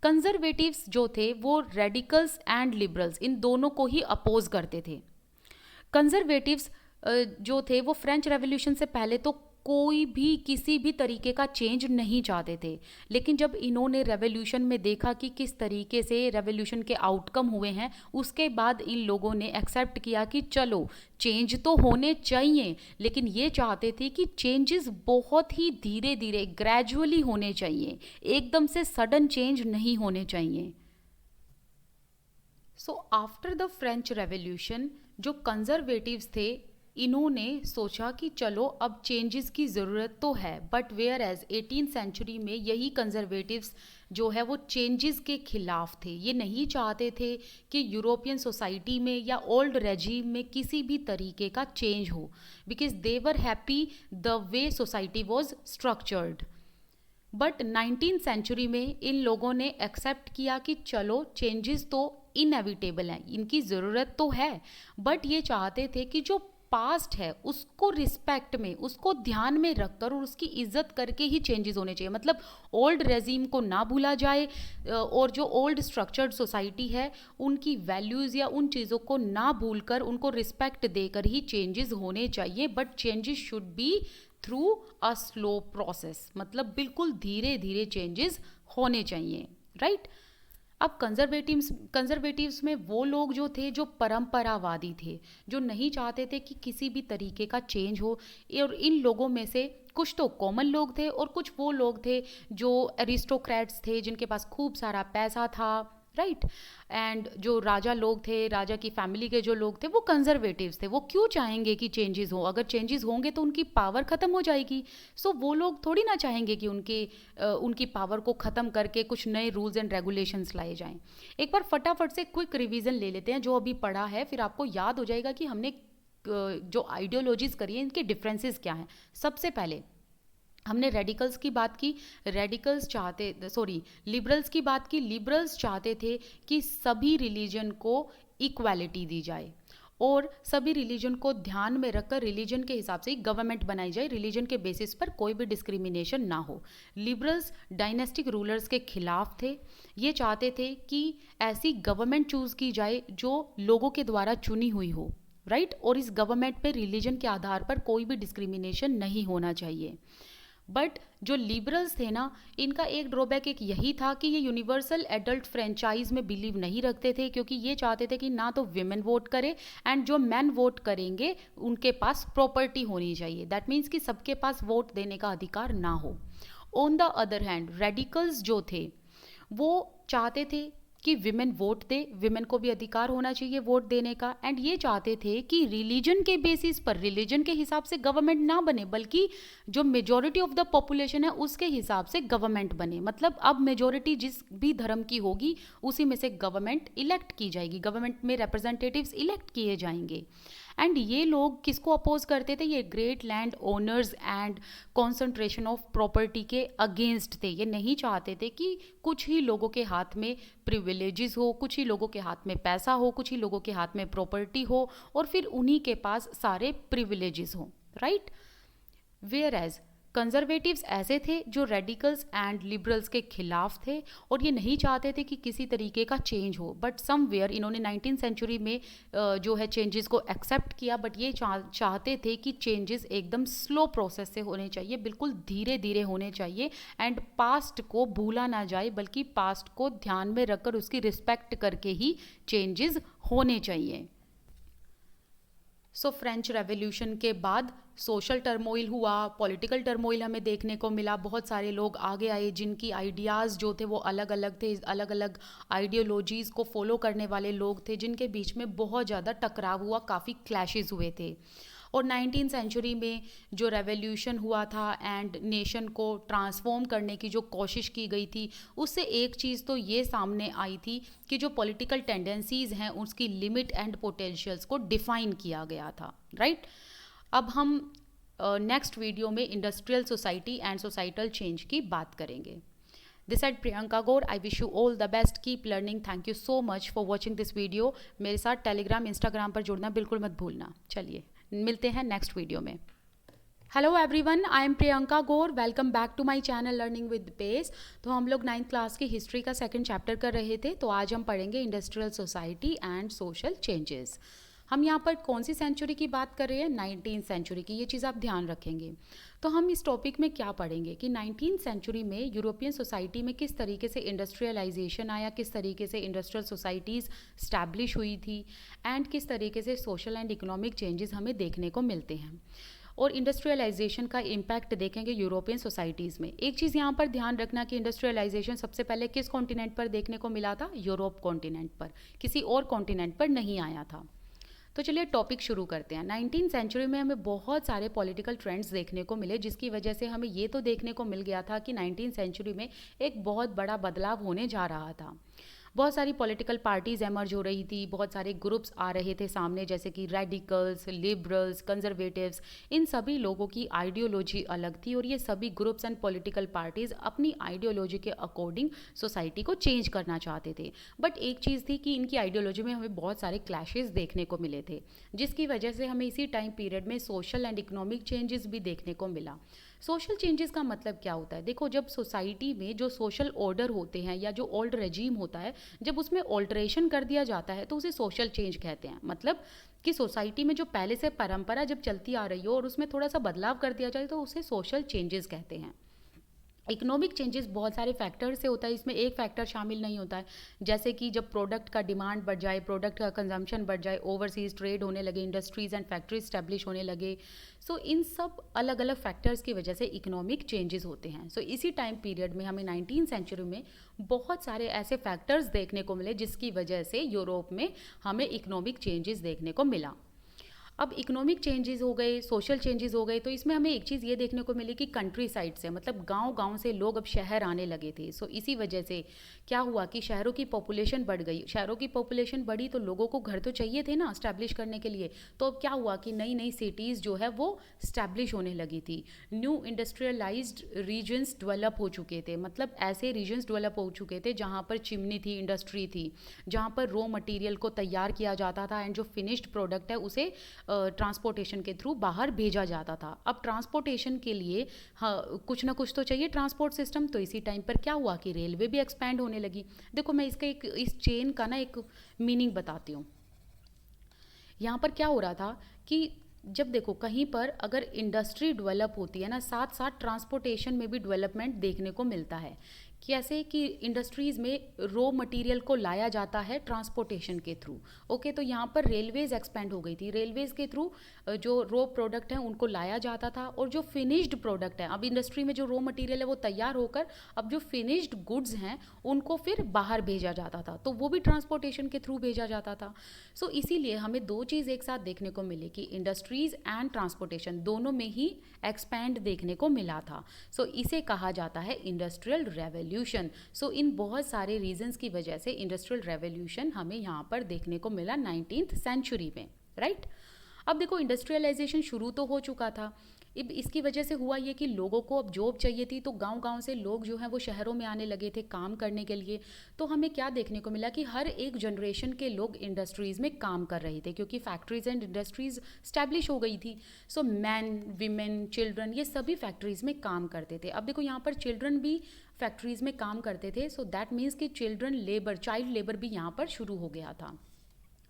कंजर्वेटिव्स जो थे वो रेडिकल्स एंड लिबरल्स इन दोनों को ही अपोज करते थे। कंजर्वेटिव्स जो थे वो फ्रेंच रेवोल्यूशन से पहले तो कोई भी किसी भी तरीके का चेंज नहीं चाहते थे, लेकिन जब इन्होंने रेवोल्यूशन में देखा कि किस तरीके से रेवोल्यूशन के आउटकम हुए हैं उसके बाद इन लोगों ने एक्सेप्ट किया कि चलो चेंज तो होने चाहिए, लेकिन ये चाहते थे कि चेंजेस बहुत ही धीरे धीरे ग्रेजुअली होने चाहिए, एकदम से सडन चेंज नहीं होने चाहिए। So after the French revolution जो कंजर्वेटिव्स थे इन्होंने सोचा कि चलो अब चेंजेस की ज़रूरत तो है, but where as 18th century में यही कंजर्वेटिव्स जो है वो चेंजेस के खिलाफ थे। ये नहीं चाहते थे कि यूरोपियन सोसाइटी में या ओल्ड रेजीम में किसी भी तरीके का चेंज हो, because they were happy the way society was structured. But 19th century में इन लोगों ने एक्सेप्ट किया कि चलो चेंजेस तो इनएविटेबल हैं, इनकी ज़रूरत तो है, बट ये चाहते थे कि जो पास्ट है उसको रिस्पेक्ट में, उसको ध्यान में रखकर और उसकी इज्जत करके ही चेंजेस होने चाहिए। मतलब ओल्ड रेजीम को ना भूला जाए और जो ओल्ड स्ट्रक्चर्ड सोसाइटी है उनकी वैल्यूज़ या उन चीज़ों को ना भूलकर उनको रिस्पेक्ट देकर ही चेंजेस होने चाहिए, but changes should be through a slow process, मतलब बिल्कुल धीरे धीरे चेंजेस होने चाहिए, राइट। अब कंजर्वेटिव्स में वो लोग जो थे जो परंपरावादी थे, जो नहीं चाहते थे कि किसी भी तरीके का चेंज हो। और इन लोगों में से कुछ तो कॉमन लोग थे और कुछ वो लोग थे जो एरिस्टोक्रेट्स थे, जिनके पास खूब सारा पैसा था, राइट। एंड जो राजा लोग थे, राजा की फैमिली के जो लोग थे, वो कंजर्वेटिव्स थे। वो क्यों चाहेंगे कि चेंजेस हो? अगर चेंजेस होंगे तो उनकी पावर ख़त्म हो जाएगी। सो वो लोग थोड़ी ना चाहेंगे कि उनकी पावर को ख़त्म करके कुछ नए रूल्स एंड रेगुलेशंस लाए जाएं। एक बार फटाफट से क्विक रिवीजन ले लेते हैं जो अभी पढ़ा है, फिर आपको याद हो जाएगा कि हमने जो आइडियोलॉजीज करी है इनके डिफरेंसेस क्या हैं। सबसे पहले हमने रेडिकल्स की बात की। लिबरल्स की बात की। लिबरल्स चाहते थे कि सभी रिलीजन को इक्वालिटी दी जाए और सभी रिलीजन को ध्यान में रखकर रिलीजन के हिसाब से ही गवर्नमेंट बनाई जाए, रिलीजन के बेसिस पर कोई भी डिस्क्रिमिनेशन ना हो। लिबरल्स डायनेस्टिक रूलर्स के खिलाफ थे। ये चाहते थे कि ऐसी गवर्नमेंट चूज़ की जाए जो लोगों के द्वारा चुनी हुई हो, राइट। और इस गवर्नमेंट पे रिलीजन के आधार पर कोई भी डिस्क्रिमिनेशन नहीं होना चाहिए। बट जो लिबरल्स थे ना, इनका एक ड्रॉबैक एक यही था कि ये यूनिवर्सल एडल्ट फ्रेंचाइज में बिलीव नहीं रखते थे, क्योंकि ये चाहते थे कि ना तो विमेन वोट करे एंड जो मैन वोट करेंगे उनके पास प्रॉपर्टी होनी चाहिए। दैट मीन्स कि सबके पास वोट देने का अधिकार ना हो। On the other hand radicals जो थे वो चाहते थे कि विमेन वोट दे, विमेन को भी अधिकार होना चाहिए वोट देने का। एंड ये चाहते थे कि रिलीजन के बेसिस पर, रिलीजन के हिसाब से गवर्नमेंट ना बने, बल्कि जो मेजॉरिटी ऑफ द पॉपुलेशन है उसके हिसाब से गवर्नमेंट बने। मतलब अब मेजॉरिटी जिस भी धर्म की होगी उसी में से गवर्नमेंट इलेक्ट की जाएगी, गवर्नमेंट में रिप्रेजेंटेटिव्स इलेक्ट किए जाएंगे। एंड ये लोग किसको अपोज करते थे? ये great land owners and concentration of property के अगेंस्ट थे। ये नहीं चाहते थे कि कुछ ही लोगों के हाथ में प्रिविलेजेस हो, कुछ ही लोगों के हाथ में पैसा हो, कुछ ही लोगों के हाथ में प्रॉपर्टी हो और फिर उन्हीं के पास सारे प्रिविलेजेस हो, राइट। वेयर एज कंजर्वेटिव्स ऐसे थे जो रेडिकल्स एंड लिबरल्स के खिलाफ थे और ये नहीं चाहते थे कि किसी तरीके का चेंज हो। बट समवेयर इन्होंने 19th सेंचुरी में जो है चेंजेस को एक्सेप्ट किया। बट ये चाहते थे कि चेंजेस एकदम स्लो प्रोसेस से होने चाहिए, बिल्कुल धीरे धीरे होने चाहिए एंड पास्ट को भूला ना जाए, बल्कि पास्ट को ध्यान में रखकर उसकी रिस्पेक्ट करके ही चेंजेस होने चाहिए। फ्रेंच रेवोल्यूशन के बाद सोशल टर्मोइल हुआ, पॉलिटिकल टर्मोइल हमें देखने को मिला। बहुत सारे लोग आगे आए जिनकी आइडियाज़ जो थे वो अलग अलग थे, अलग अलग आइडियोलॉजीज़ को फॉलो करने वाले लोग थे, जिनके बीच में बहुत ज़्यादा टकराव हुआ, काफ़ी क्लैशेस हुए थे। और 19th सेंचुरी में जो रेवोल्यूशन हुआ था एंड नेशन को ट्रांसफॉर्म करने की जो कोशिश की गई थी, उससे एक चीज़ तो ये सामने आई थी कि जो पॉलिटिकल टेंडेंसीज़ हैं उसकी लिमिट एंड पोटेंशियल्स को डिफाइन किया गया था, राइट। अब हम नेक्स्ट वीडियो में industrial society and societal change की बात करेंगे। This at Priyanka Gaur. I wish you all the best, keep learning. Thank you so much for watching this video. मेरे साथ टेलीग्राम, इंस्टाग्राम पर जुड़ना बिल्कुल मत भूलना। चलिए मिलते हैं नेक्स्ट वीडियो में। Hello everyone, I am Priyanka Gaur. Welcome back to my channel learning with base. तो हम लोग 9th क्लास की हिस्ट्री का सेकंड चैप्टर कर रहे थे। तो आज हम पढ़ेंगे industrial society and social changes. हम यहाँ पर कौन सी सेंचुरी की बात कर रहे हैं? 19th सेंचुरी की। ये चीज़ आप ध्यान रखेंगे। तो हम इस टॉपिक में क्या पढ़ेंगे कि 19th सेंचुरी में यूरोपियन सोसाइटी में किस तरीके से इंडस्ट्रियलाइजेशन आया, किस तरीके से इंडस्ट्रियल सोसाइटीज़ स्टैब्लिश हुई थी एंड किस तरीके से सोशल एंड इकोनॉमिक चेंजेस हमें देखने को मिलते हैं। और इंडस्ट्रियलाइजेशन का इम्पैक्ट देखेंगे यूरोपियन सोसाइटीज़ में। एक चीज़ यहाँ पर ध्यान रखना कि इंडस्ट्रियलाइजेशन सबसे पहले किस कॉन्टिनेंट पर देखने को मिला था? यूरोप कॉन्टिनेंट पर, किसी और कॉन्टिनेंट पर नहीं आया था। तो चलिए टॉपिक शुरू करते हैं। 19th सेंचुरी में हमें बहुत सारे पॉलिटिकल ट्रेंड्स देखने को मिले, जिसकी वजह से हमें ये तो देखने को मिल गया था कि 19th सेंचुरी में एक बहुत बड़ा बदलाव होने जा रहा था। बहुत सारी पॉलिटिकल पार्टीज़ एमर्ज हो रही थी, बहुत सारे ग्रुप्स आ रहे थे सामने, जैसे कि रेडिकल्स, लिबरल्स, कंजर्वेटिव्स। इन सभी लोगों की आइडियोलॉजी अलग थी और ये सभी ग्रुप्स एंड पॉलिटिकल पार्टीज़ अपनी आइडियोलॉजी के अकॉर्डिंग सोसाइटी को चेंज करना चाहते थे। बट एक चीज़ थी कि इनकी आइडियोलॉजी में हमें बहुत सारे क्लैशेस देखने को मिले थे, जिसकी वजह से हमें इसी टाइम पीरियड में सोशल एंड इकोनॉमिक चेंजेस भी देखने को मिला। सोशल चेंजेस का मतलब क्या होता है? देखो, जब सोसाइटी में जो सोशल ऑर्डर होते हैं या जो ओल्ड रेजीम होता है, जब उसमें ऑल्टरेशन कर दिया जाता है तो उसे सोशल चेंज कहते हैं। मतलब कि सोसाइटी में जो पहले से परंपरा जब चलती आ रही हो और उसमें थोड़ा सा बदलाव कर दिया जाए तो उसे सोशल चेंजेस कहते हैं। इकोनॉमिक चेंजेस बहुत सारे फैक्टर से होता है, इसमें एक फैक्टर शामिल नहीं होता है। जैसे कि जब प्रोडक्ट का डिमांड बढ़ जाए, प्रोडक्ट का कंजम्पशन बढ़ जाए, ओवरसीज़ ट्रेड होने लगे, इंडस्ट्रीज़ एंड फैक्ट्रीज स्टैब्लिश होने लगे। सो इन सब अलग अलग फैक्टर्स की वजह से इकोनॉमिक चेंजेस होते हैं। सो इसी टाइम पीरियड में हमें 19 सेंचुरी में बहुत सारे ऐसे फैक्टर्स देखने को मिले जिसकी वजह से यूरोप में हमें इकोनॉमिक चेंजेस देखने को मिला। अब इकोनॉमिक चेंजेस हो गए, सोशल चेंजेस हो गए, तो इसमें हमें एक चीज़ ये देखने को मिली कि कंट्री साइड से, मतलब गांव गांव से लोग अब शहर आने लगे थे। सो इसी वजह से क्या हुआ कि शहरों की पॉपुलेशन बढ़ गई। शहरों की पॉपुलेशन बढ़ी तो लोगों को घर तो चाहिए थे ना स्टैब्लिश करने के लिए। तो अब क्या हुआ कि नई नई सिटीज़ जो है वो स्टैब्लिश होने लगी थी। न्यू इंडस्ट्रियलाइज्ड रीजन्स डेवलप हो चुके थे, मतलब ऐसे रीजन्स डेवलप हो चुके थे जहाँ पर चिमनी थी, इंडस्ट्री थी, जहाँ पर रॉ मटेरियल को तैयार किया जाता था एंड जो फिनिश्ड प्रोडक्ट है उसे ट्रांसपोर्टेशन के थ्रू बाहर भेजा जाता था। अब ट्रांसपोर्टेशन के लिए हाँ कुछ ना कुछ तो चाहिए ट्रांसपोर्ट सिस्टम। तो इसी टाइम पर क्या हुआ कि रेलवे भी एक्सपैंड होने लगी। देखो मैं इसका एक इस चेन का ना एक मीनिंग बताती हूँ। यहाँ पर क्या हो रहा था कि जब देखो कहीं पर अगर इंडस्ट्री डेवलप होती है ना, साथ साथ ट्रांसपोर्टेशन में भी डेवलपमेंट देखने को मिलता है। कैसे कि इंडस्ट्रीज़ में रॉ मटेरियल को लाया जाता है ट्रांसपोर्टेशन के थ्रू। ओके, तो यहाँ पर रेलवेज़ एक्सपेंड हो गई थी। रेलवेज़ के थ्रू जो रॉ प्रोडक्ट हैं उनको लाया जाता था, और जो फिनिश्ड प्रोडक्ट है, अब इंडस्ट्री में जो रॉ मटेरियल है वो तैयार होकर अब जो फिनिश्ड गुड्स हैं उनको फिर बाहर भेजा जाता था, तो वो भी ट्रांसपोर्टेशन के थ्रू भेजा जाता था। सो इसीलिए हमें दो चीज़ एक साथ देखने को मिली कि इंडस्ट्रीज़ एंड ट्रांसपोर्टेशन दोनों में ही एक्सपैंड देखने को मिला था। सो इसे कहा जाता है इंडस्ट्रियल रेवोल्यूशन। सो इन बहुत सारे रीजंस की वजह से इंडस्ट्रियल रेवोल्यूशन हमें यहाँ पर देखने को मिला 19th सेंचुरी में, राइट। अब देखो इंडस्ट्रियलाइजेशन शुरू तो हो चुका था। अब इसकी वजह से हुआ ये कि लोगों को अब जॉब चाहिए थी, तो गांव गांव से लोग जो हैं वो शहरों में आने लगे थे काम करने के लिए। तो हमें क्या देखने को मिला कि हर एक जनरेशन के लोग इंडस्ट्रीज़ में काम कर रहे थे, क्योंकि फैक्ट्रीज एंड इंडस्ट्रीज़ स्टैब्लिश हो गई थी। सो मैन, वीमेन, चिल्ड्रन, ये सभी फैक्ट्रीज़ में काम करते थे। अब देखो यहाँ पर चिल्ड्रन भी फैक्ट्रीज़ में काम करते थे। सो दैट मीन्स कि चिल्ड्रन लेबर, चाइल्ड लेबर भी यहाँ पर शुरू हो गया था।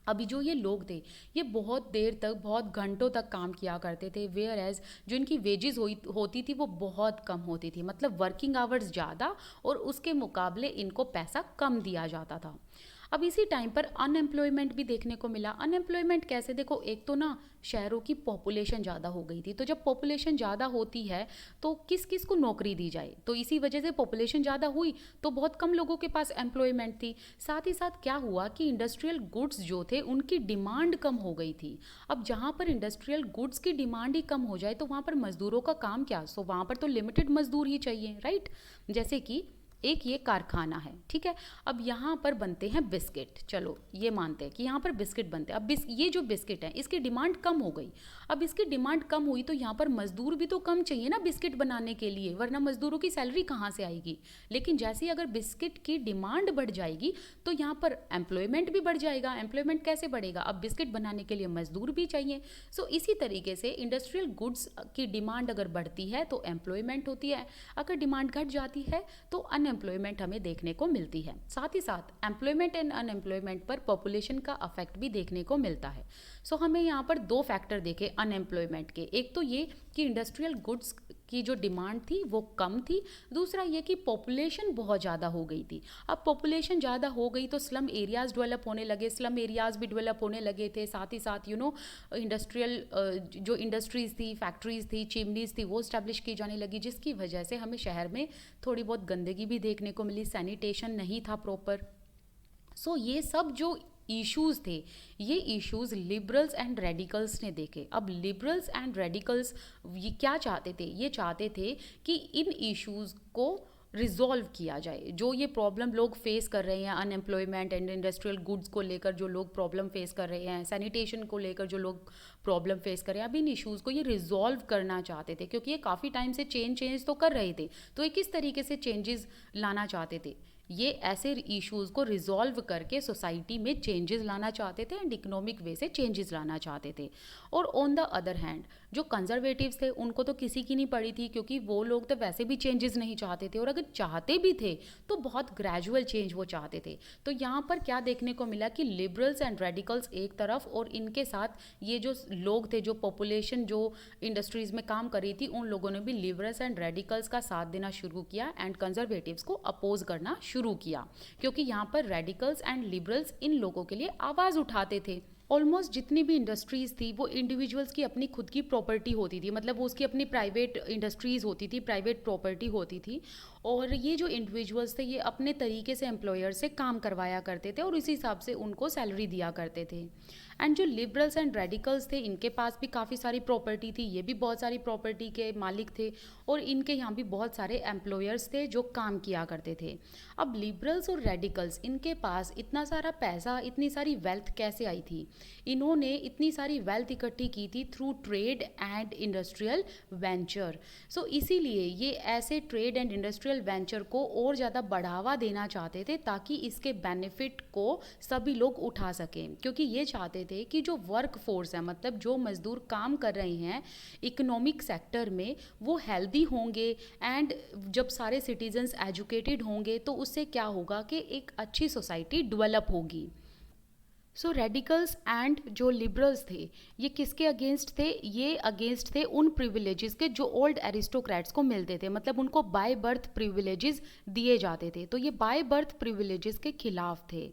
अभी जो ये लोग थे ये बहुत देर तक, बहुत घंटों तक काम किया करते थे, वेयर एज जो इनकी वेजेस होती थी वो बहुत कम होती थी, मतलब वर्किंग आवर्स ज़्यादा और उसके मुकाबले इनको पैसा कम दिया जाता था। अब इसी टाइम पर अनएम्प्लॉयमेंट भी देखने को मिला। अनएम्प्लॉयमेंट कैसे, देखो एक तो ना शहरों की पॉपुलेशन ज़्यादा हो गई थी, तो जब पॉपुलेशन ज़्यादा होती है तो किस किस को नौकरी दी जाए, तो इसी वजह से पॉपुलेशन ज़्यादा हुई तो बहुत कम लोगों के पास एम्प्लॉयमेंट थी। साथ ही साथ क्या हुआ कि इंडस्ट्रियल गुड्स जो थे उनकी डिमांड कम हो गई थी। अब जहाँ पर इंडस्ट्रियल गुड्स की डिमांड ही कम हो जाए तो वहाँ पर मज़दूरों का काम क्या, सो वहाँ पर तो लिमिटेड मज़दूर ही चाहिए, राइट। जैसे कि एक ये कारखाना है, ठीक है। अब यहाँ पर बनते हैं बिस्किट, चलो ये मानते हैं कि यहाँ पर बिस्किट बनते हैं। अब ये जो बिस्किट है इसकी डिमांड कम हो गई। अब इसकी डिमांड कम हुई तो यहाँ पर मजदूर भी तो कम चाहिए ना बिस्किट बनाने के लिए, वरना मजदूरों की सैलरी कहाँ से आएगी। लेकिन जैसे ही अगर बिस्किट की डिमांड बढ़ जाएगी तो यहाँ पर एम्प्लॉयमेंट भी बढ़ जाएगा। एम्प्लॉयमेंट कैसे बढ़ेगा, अब बिस्किट बनाने के लिए मजदूर भी चाहिए। सो इसी तरीके से इंडस्ट्रियल गुड्स की डिमांड अगर बढ़ती है तो एम्प्लॉयमेंट होती है, अगर डिमांड घट जाती है तो अनएम्प्लॉयमेंट हमें देखने को मिलती है। साथ ही साथ एम्प्लॉयमेंट एंड अनएम्प्लॉयमेंट पर पॉपुलेशन का अफेक्ट भी देखने को मिलता है। सो हमें यहाँ पर दो फैक्टर देखे अनएम्प्लॉयमेंट के, एक तो ये कि इंडस्ट्रियल गुड्स की जो डिमांड थी वो कम थी, दूसरा ये कि पॉपुलेशन बहुत ज़्यादा हो गई थी। अब पॉपुलेशन ज़्यादा हो गई तो स्लम एरियाज़ डेवलप होने लगे, स्लम एरियाज़ भी डेवलप होने लगे थे। साथ ही साथ इंडस्ट्रियल जो इंडस्ट्रीज़ थी, फैक्ट्रीज़ थी, चिमनीज़ थी, वो स्टैब्लिश की जाने लगी, जिसकी वजह से हमें शहर में थोड़ी बहुत गंदगी भी देखने को मिली, सैनिटेशन नहीं था प्रॉपर। सो ये सब जो इश्यूज़ थे, ये इश्यूज़ लिबरल्स एंड रेडिकल्स ने देखे। अब लिबरल्स एंड रेडिकल्स ये क्या चाहते थे, ये चाहते थे कि इन इश्यूज़ को रिजॉल्व किया जाए। जो ये प्रॉब्लम लोग फेस कर रहे हैं, अनएम्प्लॉयमेंट एंड इंडस्ट्रियल गुड्स को लेकर जो लोग प्रॉब्लम फेस कर रहे हैं, सैनिटेशन को लेकर जो लोग प्रॉब्लम फेस कर रहे हैं, अब इन इश्यूज़ को ये रिजॉल्व करना चाहते थे, क्योंकि ये काफ़ी टाइम से चेंज तो कर रहे थे। तो ये किस तरीके से चेंजेस लाना चाहते थे, ये ऐसे इश्यूज़ को रिजॉल्व करके सोसाइटी में चेंजेस लाना चाहते थे एंड इकोनॉमिक वे से चेंजेस लाना चाहते थे। और ऑन द अदर हैंड जो कंजर्वेटिव्स थे उनको तो किसी की नहीं पड़ी थी, क्योंकि वो लोग तो वैसे भी चेंजेस नहीं चाहते थे, और अगर चाहते भी थे तो बहुत ग्रेजुअल चेंज वो चाहते थे। तो यहाँ पर क्या देखने को मिला कि लिबरल्स एंड रेडिकल्स एक तरफ, और इनके साथ ये जो लोग थे, जो पॉपुलेशन जो इंडस्ट्रीज़ में काम कर रही थी, उन लोगों ने भी लिबरल्स एंड रेडिकल्स का साथ देना शुरू किया एंड कंजर्वेटिव्स को अपोज करना शुरू किया, क्योंकि यहाँ पर रेडिकल्स एंड लिबरल्स इन लोगों के लिए आवाज़ उठाते थे। ऑलमोस्ट जितनी भी इंडस्ट्रीज़ थी वो इंडिविजुअल्स की अपनी खुद की प्रॉपर्टी होती थी, मतलब वो उसकी अपनी प्राइवेट इंडस्ट्रीज़ होती थी, प्राइवेट प्रॉपर्टी होती थी। और ये जो इंडिविजुअल्स थे ये अपने तरीके से एम्प्लॉयर से काम करवाया करते थे और इसी हिसाब से उनको सैलरी दिया करते थे। एंड जो लिबरल्स एंड रेडिकल्स थे इनके पास भी काफ़ी सारी प्रॉपर्टी थी, ये भी बहुत सारी प्रॉपर्टी के मालिक थे, और इनके यहाँ भी बहुत सारे एम्प्लॉयर्स थे जो काम किया करते थे। अब लिबरल्स और रेडिकल्स इनके पास इतना सारा पैसा, इतनी सारी वेल्थ कैसे आई थी? इन्होंने इतनी सारी वेल्थ इकट्ठी की थी through trade and industrial venture. So इसीलिए ये ऐसे ट्रेड एंड इंडस्ट्रियल वेंचर को और ज़्यादा बढ़ावा देना चाहते थे ताकि इसके बेनिफिट को सभी लोग उठा सकें, क्योंकि ये चाहते थे कि जो वर्क फोर्स है, मतलब जो मजदूर काम कर रहे हैं इकोनॉमिक सेक्टर में, वो हेल्दी होंगे एंड जब सारे सिटीजन्स एजुकेटेड होंगे तो उससे क्या होगा कि एक अच्छी सोसाइटी डेवलप होगी। सो रेडिकल्स एंड जो लिबरल्स थे ये किसके अगेंस्ट थे? ये अगेंस्ट थे उन प्रिविलेजेस के जो ओल्ड एरिस्टोक्रेट्स को मिलते थे, मतलब उनको बाय बर्थ प्रिविलेजेस दिए जाते थे। तो ये बाय बर्थ प्रिविलेजेस के खिलाफ थे।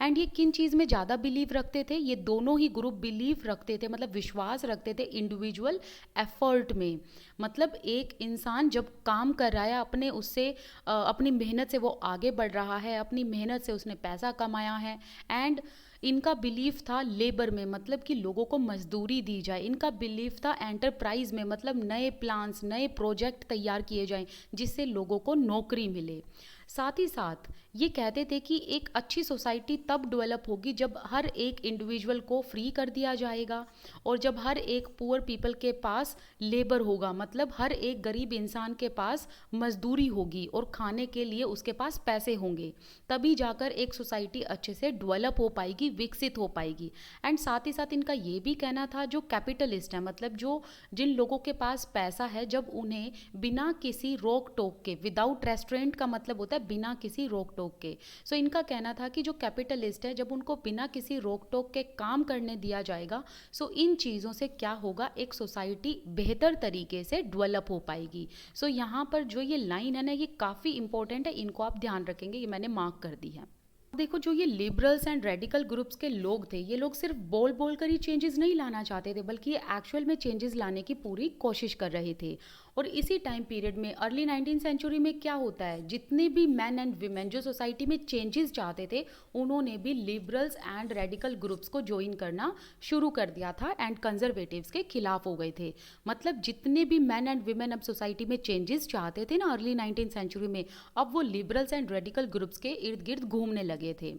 एंड ये किन चीज़ में ज़्यादा बिलीव रखते थे? ये दोनों ही ग्रुप बिलीव रखते थे, मतलब विश्वास रखते थे इंडिविजुअल एफर्ट में। मतलब एक इंसान जब काम कर रहा है अपने, उससे अपनी मेहनत से वो आगे बढ़ रहा है, अपनी मेहनत से उसने पैसा कमाया है। एंड इनका बिलीफ था लेबर में, मतलब कि लोगों को मजदूरी दी जाए। इनका बिलीफ था एंटरप्राइज में, मतलब नए प्लान्स, नए प्रोजेक्ट तैयार किए जाएं जिससे लोगों को नौकरी मिले। साथ ही साथ ये कहते थे कि एक अच्छी सोसाइटी तब डेवलप होगी जब हर एक इंडिविजुअल को फ्री कर दिया जाएगा और जब हर एक पुअर पीपल के पास लेबर होगा, मतलब हर एक गरीब इंसान के पास मजदूरी होगी और खाने के लिए उसके पास पैसे होंगे। तभी जाकर एक सोसाइटी अच्छे से डेवलप हो पाएगी, विकसित हो पाएगी। एंड साथ ही साथ इनका ये भी कहना था जो कैपिटलिस्ट है, मतलब जो जिन लोगों के पास पैसा है, जब उन्हें बिना किसी रोक टोक के, विदाउट रेस्टोरेंट का मतलब होता है बिना किसी रोक टोक के। सो इनका कहना था कि जो कैपिटलिस्ट है जब उनको बिना किसी रोक टोक के काम करने दिया जाएगा, सो इन चीज़ों से क्या होगा, एक सोसाइटी बेहतर तरीके से डेवलप हो पाएगी। सो यहाँ पर जो ये लाइन है ना, ये काफ़ी इंपॉर्टेंट है, इनको आप ध्यान रखेंगे, ये मैंने मार्क कर दी है। देखो जो ये लिबरल्स एंड रेडिकल ग्रुप्स के लोग थे, ये लोग सिर्फ बोल बोल कर ही चेंजेस नहीं लाना चाहते थे, बल्कि ये एक्चुअल में चेंजेस लाने की पूरी कोशिश कर रहे थे। और इसी टाइम पीरियड में अर्ली 19th सेंचुरी में क्या होता है, जितने भी मैन एंड वीमेन जो सोसाइटी में चेंजेस चाहते थे, उन्होंने भी लिबरल्स एंड रेडिकल ग्रुप्स को ज्वाइन करना शुरू कर दिया था एंड कंजर्वेटिव्स के खिलाफ हो गए थे। मतलब जितने भी मैन एंड वीमेन अब सोसाइटी में चेंजेस चाहते थे ना अर्ली 19th सेंचुरी में, अब वो लिबरल्स एंड रेडिकल ग्रुप्स के इर्द गिर्द घूमने लगे थे।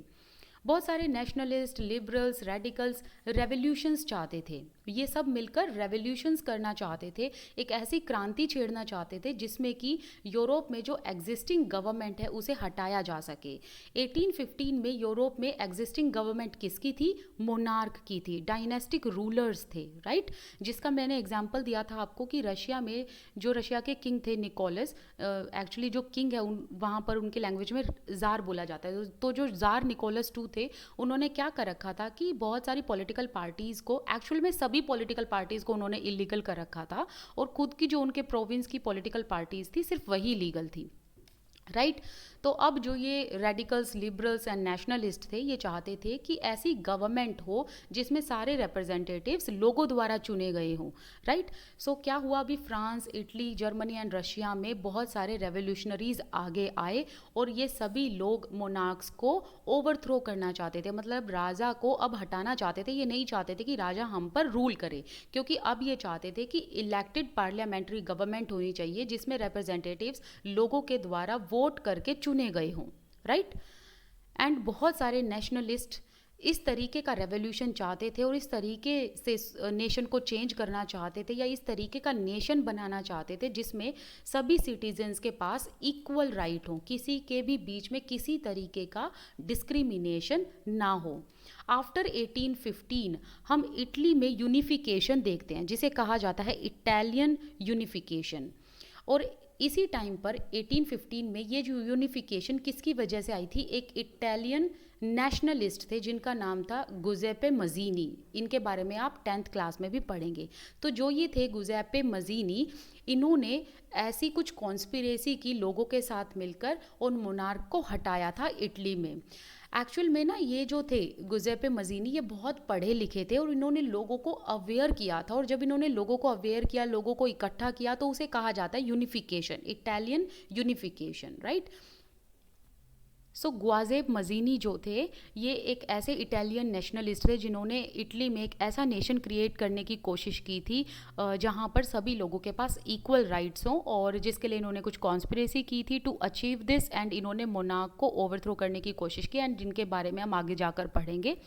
बहुत सारे नेशनलिस्ट, लिबरल्स, रेडिकल्स रेवोल्यूशंस चाहते थे, ये सब मिलकर रेवोल्यूशंस करना चाहते थे, एक ऐसी क्रांति छेड़ना चाहते थे जिसमें कि यूरोप में जो एग्जिस्टिंग गवर्नमेंट है उसे हटाया जा सके। 1815 में यूरोप में एग्जिस्टिंग गवर्नमेंट किसकी थी? मोनार्क की थी, डायनेस्टिक रूलर्स थे, राइट। जिसका मैंने एग्जाम्पल दिया था आपको कि रशिया में जो रशिया के किंग थे निकोलस, एक्चुअली जो किंग है वहाँ पर उनकी लैंग्वेज में जार बोला जाता है। तो जो जार निकोलस टू थे, उन्होंने क्या कर रखा था कि बहुत सारी पॉलिटिकल पार्टीज़ को, एक्चुअल में सभी पॉलिटिकल पार्टीज़ को उन्होंने इलीगल कर रखा था, और खुद की जो उनके प्रोविंस की पॉलिटिकल पार्टीज़ थी सिर्फ वही लीगल थी, राइट। तो अब जो ये रेडिकल्स, लिबरल्स एंड नेशनलिस्ट थे, ये चाहते थे कि ऐसी गवर्नमेंट हो जिसमें सारे रिप्रेजेंटेटिव्स लोगों द्वारा चुने गए हों, राइट। सो क्या हुआ, अभी France, Italy, Germany and Russia में बहुत सारे रेवोल्यूशनरीज आगे आए और ये सभी लोग मोनार्क्स को ओवरथ्रो करना चाहते थे, मतलब राजा को अब हटाना चाहते थे। ये नहीं चाहते थे कि राजा हम पर रूल करे, क्योंकि अब ये चाहते थे कि इलेक्टेड पार्लियामेंट्री गवर्नमेंट होनी चाहिए जिसमें रिप्रेजेंटेटिव्स लोगों के द्वारा वोट करके चुने गए हों, राइट। एंड बहुत सारे नेशनलिस्ट इस तरीके का रेवोल्यूशन चाहते थे और इस तरीके से नेशन को चेंज करना चाहते थे या इस तरीके का नेशन बनाना चाहते थे जिसमें सभी सिटीजन्स के पास इक्वल राइट हो, किसी के भी बीच में किसी तरीके का डिस्क्रिमिनेशन ना हो। आफ्टर 1815 हम इटली में यूनिफिकेशन देखते हैं जिसे कहा जाता है इटालियन यूनिफिकेशन। और इसी टाइम पर 1815 में ये जो यूनिफिकेशन किसकी वजह से आई थी, एक इटालियन नेशनलिस्ट थे जिनका नाम था गुजेपे मजीनी। इनके बारे में आप 10th क्लास में भी पढ़ेंगे। तो जो ये थे गुजेपे मजीनी, इन्होंने ऐसी कुछ कॉन्स्पिरेसी की लोगों के साथ मिलकर उन मोनार्क को हटाया था इटली में। एक्चुअल में ना ये जो थे गुजेपे मजीनी, ये बहुत पढ़े लिखे थे और इन्होंने लोगों को अवेयर किया था। और जब इन्होंने लोगों को अवेयर किया, लोगों को इकट्ठा किया, तो उसे कहा जाता है यूनिफिकेशन, इटालियन यूनिफिकेशन, राइट। सो ग्वाजेब मजीनी जो थे ये एक ऐसे इटालियन नेशनलिस्ट थे जिन्होंने इटली में एक ऐसा नेशन क्रिएट करने की कोशिश की थी जहाँ पर सभी लोगों के पास इक्वल राइट्स हों, और जिसके लिए इन्होंने कुछ कॉन्स्पिरेसी की थी टू अचीव दिस, एंड इन्होंने मोनार्क को ओवरथ्रो करने की कोशिश की, एंड जिनके बारे में हम आगे जाकर पढ़ेंगे।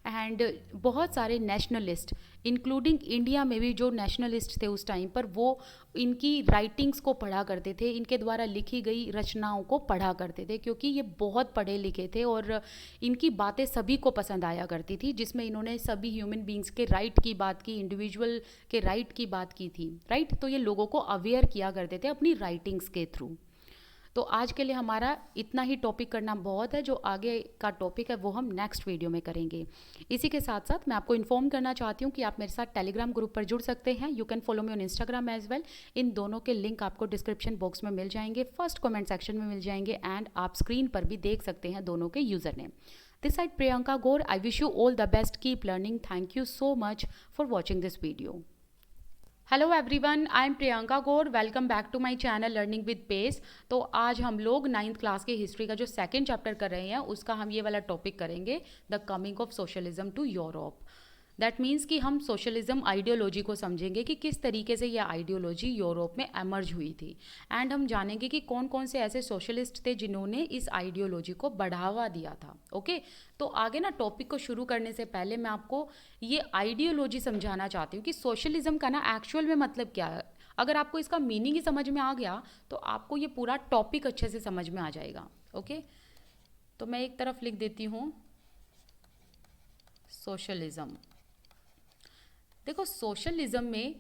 एंड बहुत सारे नेशनलिस्ट इंक्लूडिंग इंडिया में भी जो नेशनलिस्ट थे उस टाइम पर, वो इनकी राइटिंग्स को पढ़ा करते थे, इनके द्वारा लिखी गई रचनाओं को पढ़ा करते थे, क्योंकि ये बहुत पढ़े लिखे थे और इनकी बातें सभी को पसंद आया करती थी, जिसमें इन्होंने सभी ह्यूमन बींग्स के राइट की बात की, इंडिविजुअल के राइट की बात की थी, राइट। तो ये लोगों को अवेयर किया करते थे अपनी राइटिंग्स के थ्रू। तो आज के लिए हमारा इतना ही टॉपिक करना बहुत है, जो आगे का टॉपिक है वो हम नेक्स्ट वीडियो में करेंगे। इसी के साथ साथ मैं आपको इन्फॉर्म करना चाहती हूँ कि आप मेरे साथ टेलीग्राम ग्रुप पर जुड़ सकते हैं। You can follow me on Instagram as well. इन दोनों के लिंक आपको डिस्क्रिप्शन बॉक्स में मिल जाएंगे, फर्स्ट कमेंट सेक्शन में मिल जाएंगे, एंड आप स्क्रीन पर भी देख सकते हैं दोनों के user name. This side Priyanka Gaur. I wish you all the best, keep learning. Thank you so much for watching this video. Hello everyone, I am Priyanka Gaur. Welcome back to my channel learning with pace. तो आज हम लोग 9th क्लास के हिस्ट्री का जो सेकंड चैप्टर कर रहे हैं उसका हम ये वाला टॉपिक करेंगे, the coming of socialism to Europe. That means कि हम सोशलिज्म आइडियोलॉजी को समझेंगे कि किस तरीके से यह आइडियोलॉजी यूरोप में एमर्ज हुई थी, एंड हम जानेंगे कि कौन कौन से ऐसे सोशलिस्ट थे जिन्होंने इस आइडियोलॉजी को बढ़ावा दिया था। ओके, तो आगे ना टॉपिक को शुरू करने से पहले मैं आपको ये आइडियोलॉजी समझाना चाहती हूँ कि सोशलिज्म का ना एक्चुअल में मतलब क्या है। अगर आपको इसका मीनिंग ही समझ में आ गया तो आपको ये पूरा टॉपिक अच्छे से समझ में आ जाएगा। ओके, तो मैं एक तरफ लिख देती हूँ सोशलिज्म। देखो, सोशलिज्म में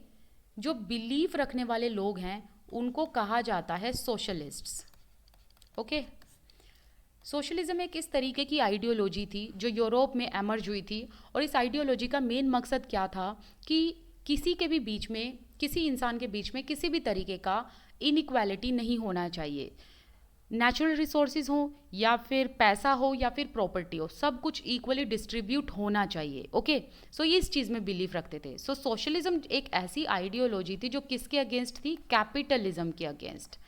जो बिलीफ रखने वाले लोग हैं उनको कहा जाता है सोशलिस्ट्स। ओके, सोशलिज्म एक इस तरीके की आइडियोलॉजी थी जो यूरोप में एमर्ज हुई थी, और इस आइडियोलॉजी का मेन मकसद क्या था कि किसी के भी बीच में, किसी इंसान के बीच में किसी भी तरीके का इनइक्वालिटी नहीं होना चाहिए। नेचुरल रिसोर्सेज हो या फिर पैसा हो या फिर प्रॉपर्टी हो, सब कुछ इक्वली डिस्ट्रीब्यूट होना चाहिए। ओके, सो ये इस चीज़ में बिलीव रखते थे। सो सोशलिज्म एक ऐसी आइडियोलॉजी थी जो किसके अगेंस्ट थी, कैपिटलिज्म के अगेंस्ट।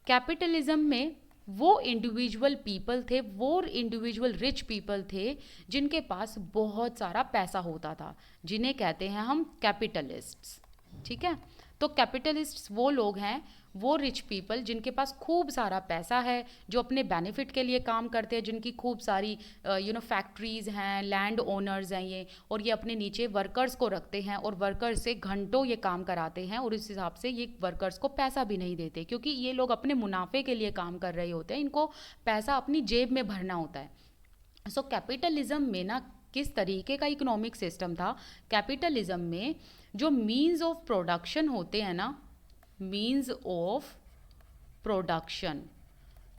कैपिटलिज्म में वो इंडिविजुअल पीपल थे, वो इंडिविजुअल रिच पीपल थे जिनके पास बहुत सारा पैसा होता था, जिन्हें कहते हैं हम कैपिटलिस्ट्स। ठीक है, तो कैपिटलिस्ट्स वो लोग हैं, वो रिच पीपल जिनके पास खूब सारा पैसा है, जो अपने बेनिफिट के लिए काम करते हैं, जिनकी खूब सारी फैक्ट्रीज़ हैं, लैंड ओनर्स हैं ये, और ये अपने नीचे वर्कर्स को रखते हैं और वर्कर्स से घंटों ये काम कराते हैं, और इस हिसाब से ये वर्कर्स को पैसा भी नहीं देते, क्योंकि ये लोग अपने मुनाफे के लिए काम कर रहे होते हैं, इनको पैसा अपनी जेब में भरना होता है। सो कैपिटलिज्म में ना किस तरीके का इकोनॉमिक सिस्टम था, कैपिटलिज्म में जो मीन्स ऑफ प्रोडक्शन होते हैं ना, मीन्स ऑफ प्रोडक्शन,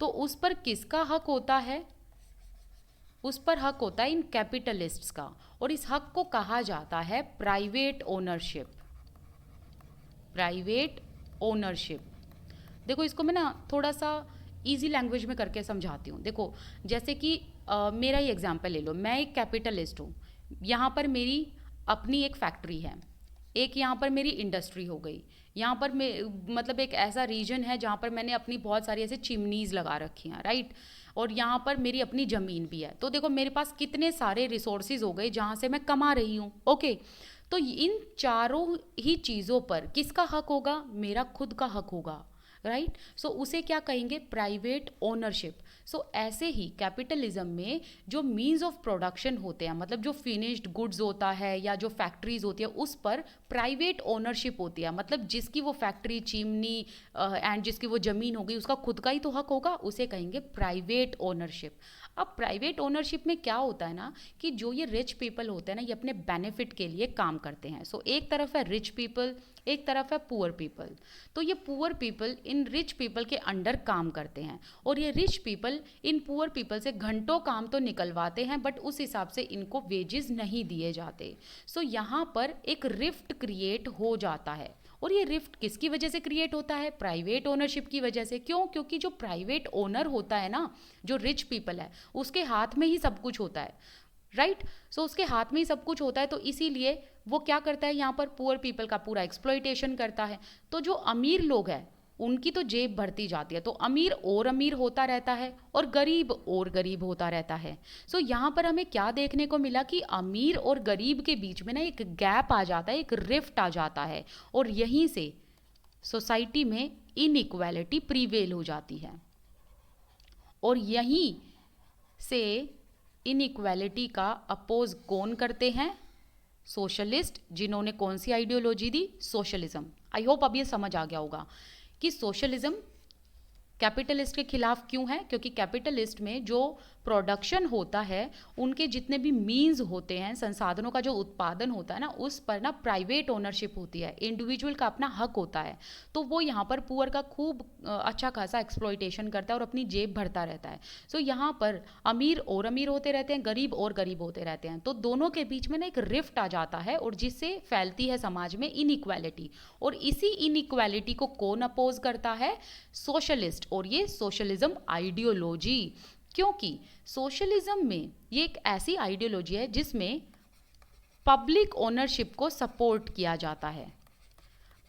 तो उस पर किसका हक होता है, उस पर हक होता है इन कैपिटलिस्ट्स का, और इस हक को कहा जाता है प्राइवेट ओनरशिप। Private ownership. देखो, इसको मैं ना थोड़ा सा इजी लैंग्वेज में करके समझाती हूँ। देखो, जैसे कि मेरा ही एग्जांपल ले लो, मैं एक कैपिटलिस्ट हूँ, यहाँ पर मेरी अपनी एक फैक्ट्री है, एक यहाँ पर मेरी इंडस्ट्री हो गई, यहाँ पर मतलब एक ऐसा रीजन है जहाँ पर मैंने अपनी बहुत सारी ऐसे चिमनीज़ लगा रखी हैं, राइट, और यहाँ पर मेरी अपनी ज़मीन भी है। तो देखो, मेरे पास कितने सारे रिसोर्सेज हो गए जहाँ से मैं कमा रही हूँ। ओके, तो इन चारों ही चीज़ों पर किसका हक होगा, मेरा खुद का हक होगा, राइट। सो उसे क्या कहेंगे, प्राइवेट ओनरशिप। सो ऐसे ही कैपिटलिज्म में जो मीन्स ऑफ प्रोडक्शन होते हैं, मतलब जो फिनिश्ड गुड्स होता है या जो फैक्ट्रीज होती है, उस पर प्राइवेट ओनरशिप होती है। मतलब जिसकी वो फैक्ट्री, चिमनी एंड जिसकी वो ज़मीन होगी, उसका खुद का ही तो हक होगा, उसे कहेंगे प्राइवेट ओनरशिप। अब प्राइवेट ओनरशिप में क्या होता है ना, कि जो ये रिच पीपल होते हैं ना, ये अपने बेनिफिट के लिए काम करते हैं। सो एक तरफ है रिच पीपल, एक तरफ है पुअर पीपल। तो ये poor people in rich people के अंडर काम करते हैं, और ये rich people in poor people से घंटों काम तो निकलवाते हैं, बट उस हिसाब से इनको वेजेस नहीं दिए जाते। सो यहाँ पर एक रिफ्ट क्रिएट हो जाता है। और ये रिफ्ट किसकी वजह से क्रिएट होता है, प्राइवेट ओनरशिप की वजह से। क्यों? क्योंकि जो प्राइवेट ओनर होता है ना, जो रिच पीपल है, उसके हाथ में ही सब कुछ होता है, राइट। सो उसके हाथ में ही सब कुछ होता है, तो इसीलिए वो क्या करता है, यहाँ पर पुअर पीपल का पूरा एक्सप्लॉइटेशन करता है। तो जो अमीर लोग हैं उनकी तो जेब भरती जाती है, तो अमीर और अमीर होता रहता है और गरीब और गरीब होता रहता है। सो यहाँ पर हमें क्या देखने को मिला कि अमीर और गरीब के बीच में ना एक गैप आ जाता है, एक रिफ्ट आ जाता है, और यहीं से सोसाइटी में इनइक्वालिटी प्रीवेल हो जाती है। और यहीं से इनइक्वालिटी का अपोज कौन करते हैं, सोशलिस्ट, जिन्होंने कौन सी आइडियोलॉजी दी, सोशलिज्म। आई होप अब ये समझ आ गया होगा कि सोशलिज्म कैपिटलिस्ट के खिलाफ क्यों है, क्योंकि कैपिटलिस्ट में जो प्रोडक्शन होता है, उनके जितने भी मीन्स होते हैं, संसाधनों का जो उत्पादन होता है ना, उस पर ना प्राइवेट ओनरशिप होती है, इंडिविजुअल का अपना हक होता है। तो वो यहाँ पर पुअर का खूब अच्छा खासा एक्सप्लॉइटेशन करता है और अपनी जेब भरता रहता है। सो यहाँ पर अमीर और अमीर होते रहते हैं, गरीब और गरीब होते रहते हैं, तो दोनों के बीच में ना एक रिफ्ट आ जाता है, और जिससे फैलती है समाज में इनइक्वालिटी। और इसी इनइक्वालिटी को कौन अपोज करता है, सोशलिस्ट, और ये सोशलिज्म आइडियोलॉजी। क्योंकि सोशलिज्म में ये एक ऐसी आइडियोलॉजी है जिसमें पब्लिक ओनरशिप को सपोर्ट किया जाता है।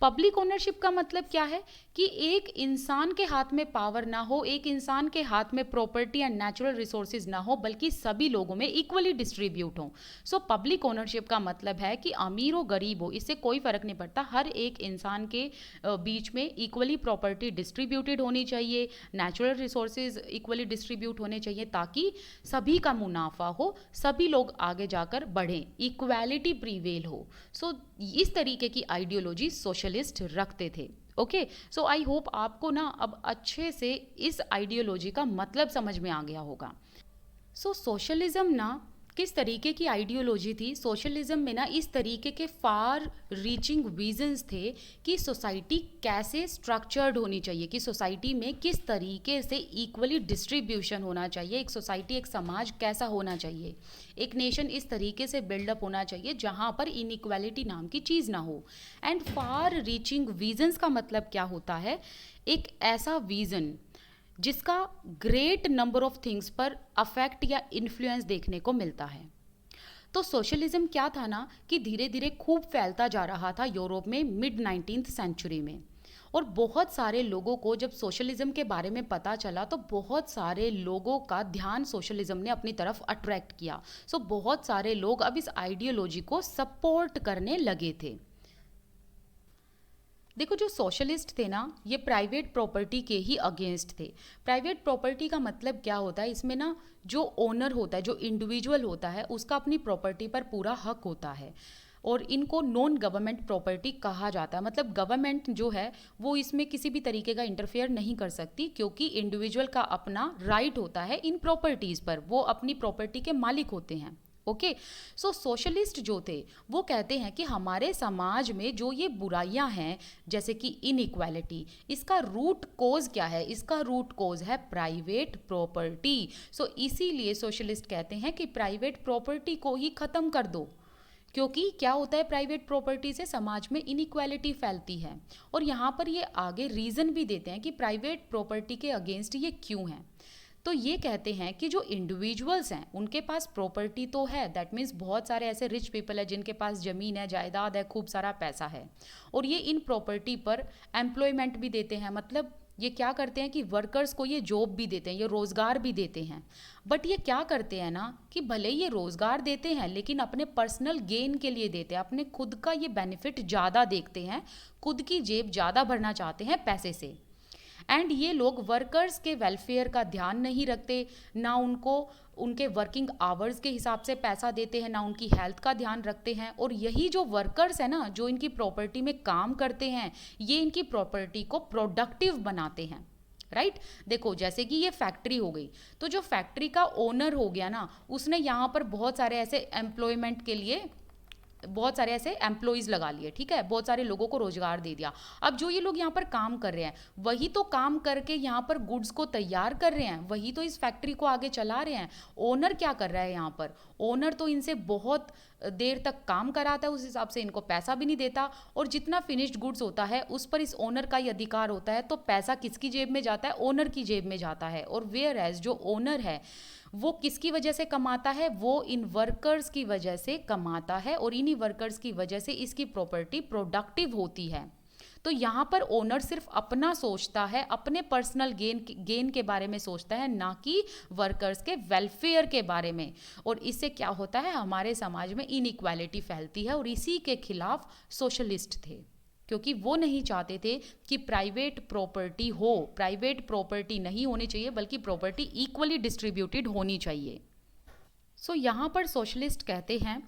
पब्लिक ओनरशिप का मतलब क्या है, कि एक इंसान के हाथ में पावर ना हो, एक इंसान के हाथ में प्रॉपर्टी एंड नेचुरल रिसोर्सेज ना हो, बल्कि सभी लोगों में इक्वली डिस्ट्रीब्यूट हो। सो पब्लिक ओनरशिप का मतलब है कि अमीर हो गरीब हो, इससे कोई फर्क नहीं पड़ता, हर एक इंसान के बीच में इक्वली प्रॉपर्टी डिस्ट्रीब्यूटेड होनी चाहिए, नेचुरल रिसोर्सेज इक्वली डिस्ट्रीब्यूट होने चाहिए, ताकि सभी का मुनाफा हो, सभी लोग आगे जाकर बढ़ें, इक्वालिटी प्रीवेल हो। सो इस तरीके की आइडियोलॉजी सोशलिस्ट रखते थे। ओके, सो आई होप आपको ना अब अच्छे से इस आइडियोलॉजी का मतलब समझ में आ गया होगा। सो सोशलिज्म ना किस तरीके की आइडियोलॉजी थी, सोशलिज्म में ना इस तरीके के फार रीचिंग विजन्स थे कि सोसाइटी कैसे स्ट्रक्चर्ड होनी चाहिए, कि सोसाइटी में किस तरीके से इक्वली डिस्ट्रीब्यूशन होना चाहिए, एक सोसाइटी, एक समाज कैसा होना चाहिए, एक नेशन इस तरीके से बिल्डअप होना चाहिए जहाँ पर इनइक्वालिटी नाम की चीज़ ना हो। एंड फार रीचिंग विजन्स का मतलब क्या होता है, एक ऐसा विज़न जिसका ग्रेट नंबर ऑफ थिंग्स पर अफेक्ट या इन्फ्लुएंस देखने को मिलता है। तो सोशलिज्म क्या था ना, कि धीरे धीरे खूब फैलता जा रहा था यूरोप में मिड 19th सेंचुरी में। और बहुत सारे लोगों को जब सोशलिज्म के बारे में पता चला, तो बहुत सारे लोगों का ध्यान सोशलिज्म ने अपनी तरफ अट्रैक्ट किया। सो बहुत सारे लोग अब इस आइडियोलॉजी को सपोर्ट करने लगे थे। देखो, जो सोशलिस्ट थे ना, ये प्राइवेट प्रॉपर्टी के ही अगेंस्ट थे। प्राइवेट प्रॉपर्टी का मतलब क्या होता है, इसमें ना जो ओनर होता है, जो इंडिविजुअल होता है, उसका अपनी प्रॉपर्टी पर पूरा हक होता है, और इनको नॉन गवर्नमेंट प्रॉपर्टी कहा जाता है। मतलब गवर्नमेंट जो है वो इसमें किसी भी तरीके का इंटरफेयर नहीं कर सकती, क्योंकि इंडिविजुअल का अपना राइट होता है इन प्रॉपर्टीज़ पर, वो अपनी प्रॉपर्टी के मालिक होते हैं। ओके, सो सोशलिस्ट जो थे वो कहते हैं कि हमारे समाज में जो ये बुराइयां हैं, जैसे कि इनइक्वालिटी, इसका रूट कोज क्या है, इसका रूट कोज है प्राइवेट प्रॉपर्टी। सो इसीलिए सोशलिस्ट कहते हैं कि प्राइवेट प्रॉपर्टी को ही ख़त्म कर दो, क्योंकि क्या होता है, प्राइवेट प्रॉपर्टी से समाज में इनइक्वालिटी फैलती है। और यहाँ पर ये आगे रीज़न भी देते हैं कि प्राइवेट प्रॉपर्टी के अगेंस्ट ये क्यों है। तो ये कहते हैं कि जो इंडिविजुअल्स हैं उनके पास प्रॉपर्टी तो है, दैट मीन्स बहुत सारे ऐसे रिच पीपल है जिनके पास ज़मीन है, जायदाद है, खूब सारा पैसा है, और ये इन प्रॉपर्टी पर एम्प्लॉयमेंट भी देते हैं। मतलब ये क्या करते हैं कि वर्कर्स को ये जॉब भी देते हैं, ये रोज़गार भी देते हैं। बट ये क्या करते हैं ना, कि भले ये रोज़गार देते हैं लेकिन अपने पर्सनल गेन के लिए देते हैं, अपने खुद का ये बेनिफिट ज़्यादा देखते हैं, खुद की जेब ज़्यादा भरना चाहते हैं पैसे से। एंड ये लोग वर्कर्स के वेलफेयर का ध्यान नहीं रखते, ना उनको उनके वर्किंग आवर्स के हिसाब से पैसा देते हैं, ना उनकी हेल्थ का ध्यान रखते हैं। और यही जो वर्कर्स है ना, जो इनकी प्रॉपर्टी में काम करते हैं, ये इनकी प्रॉपर्टी को प्रोडक्टिव बनाते हैं, राइट देखो जैसे कि ये फैक्ट्री हो गई, तो जो फैक्ट्री का ओनर हो गया ना, उसने यहाँ पर बहुत सारे ऐसे एम्प्लॉयमेंट के लिए बहुत सारे ऐसे एम्प्लॉयज़ लगा लिए, ठीक है, बहुत सारे लोगों को रोजगार दे दिया। अब जो ये लोग यहाँ पर काम कर रहे हैं, वही तो काम करके यहाँ पर गुड्स को तैयार कर रहे हैं, वही तो इस फैक्ट्री को आगे चला रहे हैं। ओनर क्या कर रहा है यहाँ पर? ओनर तो इनसे बहुत देर तक काम कराता है, उस हिसाब से इनको पैसा भी नहीं देता, और जितना फिनिश्ड गुड्स होता है उस पर इस ओनर का ही अधिकार होता है। तो पैसा किसकी जेब में जाता है? ओनर की जेब में जाता है। और वेयर एज जो ओनर है वो किसकी वजह से कमाता है? वो इन वर्कर्स की वजह से कमाता है, और इन्हीं वर्कर्स की वजह से इसकी प्रॉपर्टी प्रोडक्टिव होती है। तो यहाँ पर ओनर सिर्फ अपना सोचता है, अपने पर्सनल गेन के बारे में सोचता है, ना कि वर्कर्स के वेलफेयर के बारे में। और इससे क्या होता है? हमारे समाज में इनइक्वालिटी फैलती है, और इसी के खिलाफ सोशलिस्ट थे, क्योंकि वो नहीं चाहते थे कि प्राइवेट प्रॉपर्टी हो। प्राइवेट प्रॉपर्टी नहीं होनी चाहिए, बल्कि प्रॉपर्टी इक्वली डिस्ट्रीब्यूटेड होनी चाहिए। सो यहाँ पर सोशलिस्ट कहते हैं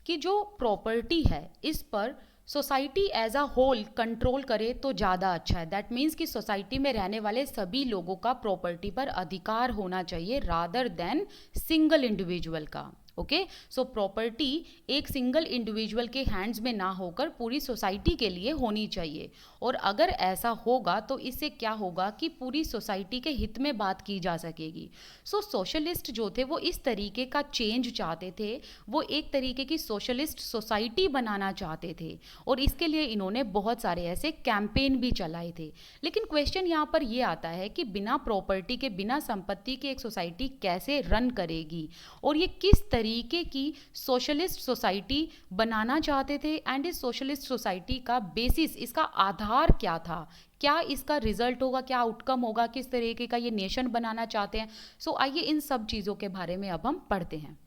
कि जो प्रॉपर्टी है इस पर society as a whole control करे तो ज़्यादा अच्छा है। दैट मीन्स कि सोसाइटी में रहने वाले सभी लोगों का प्रॉपर्टी पर अधिकार होना चाहिए, रादर देन सिंगल इंडिविजुअल का। ओके, सो प्रॉपर्टी एक सिंगल इंडिविजुअल के हैंड्स में ना होकर पूरी सोसाइटी के लिए होनी चाहिए। और अगर ऐसा होगा तो इससे क्या होगा कि पूरी सोसाइटी के हित में बात की जा सकेगी। सो सोशलिस्ट जो थे वो इस तरीके का चेंज चाहते थे, वो एक तरीके की सोशलिस्ट सोसाइटी बनाना चाहते थे, और इसके लिए इन्होंने बहुत सारे ऐसे कैंपेन भी चलाए थे। लेकिन क्वेश्चन यहाँ पर ये आता है कि बिना प्रॉपर्टी के, बिना संपत्ति के एक सोसाइटी कैसे रन करेगी, और ये किस तरीके की सोशलिस्ट सोसाइटी बनाना चाहते थे, एंड इस सोशलिस्ट सोसाइटी का बेसिस, इसका आधार क्या था, क्या इसका रिजल्ट होगा, क्या आउटकम होगा, किस तरीके का ये नेशन बनाना चाहते हैं। सो आइए इन सब चीज़ों के बारे में अब हम पढ़ते हैं।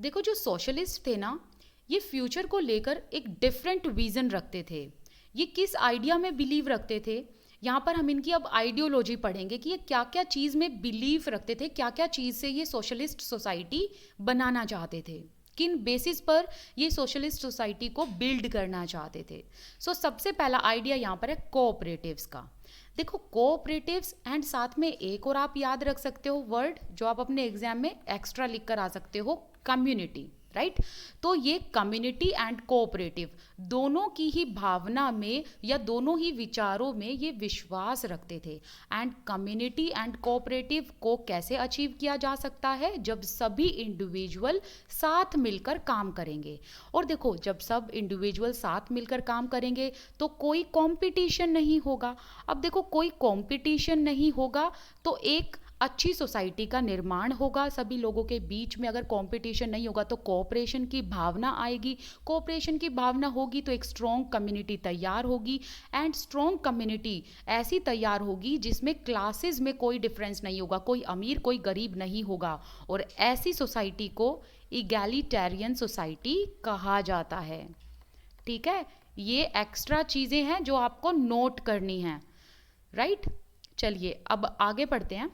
देखो जो सोशलिस्ट थे ना, ये फ्यूचर को लेकर एक डिफरेंट विजन रखते थे। ये किस आइडिया में बिलीव रखते थे, यहाँ पर हम इनकी अब आइडियोलॉजी पढ़ेंगे कि ये क्या क्या चीज़ में बिलीव रखते थे, क्या क्या चीज़ से ये सोशलिस्ट सोसाइटी बनाना चाहते थे, किन बेसिस पर ये सोशलिस्ट सोसाइटी को बिल्ड करना चाहते थे। सो सबसे पहला आइडिया यहाँ पर है कोऑपरेटिव्स का। देखो कोऑपरेटिव्स एंड साथ में एक और आप याद रख सकते हो वर्ड जो आप अपने एग्जाम में एक्स्ट्रा लिख कर आ सकते हो, कम्युनिटी, राइट। तो ये कम्युनिटी एंड कोऑपरेटिव दोनों की ही भावना में या दोनों ही विचारों में ये विश्वास रखते थे। एंड कम्युनिटी एंड कोऑपरेटिव को कैसे अचीव किया जा सकता है? जब सभी इंडिविजुअल साथ मिलकर काम करेंगे। और देखो जब सब इंडिविजुअल साथ मिलकर काम करेंगे तो कोई कंपटीशन नहीं होगा। अब देखो कोई कंपटीशन नहीं होगा तो एक अच्छी सोसाइटी का निर्माण होगा सभी लोगों के बीच में। अगर कंपटीशन नहीं होगा तो कोऑपरेशन की भावना आएगी, कोऑपरेशन की भावना होगी तो एक स्ट्रॉन्ग कम्युनिटी तैयार होगी। एंड स्ट्रॉन्ग कम्युनिटी ऐसी तैयार होगी जिसमें क्लासेस में कोई डिफरेंस नहीं होगा, कोई अमीर कोई गरीब नहीं होगा। और ऐसी सोसाइटी को इगैलिटेरियन सोसाइटी कहा जाता है। ठीक है, ये एक्स्ट्रा चीज़ें हैं जो आपको नोट करनी हैं, राइट। चलिए अब आगे बढ़ते हैं।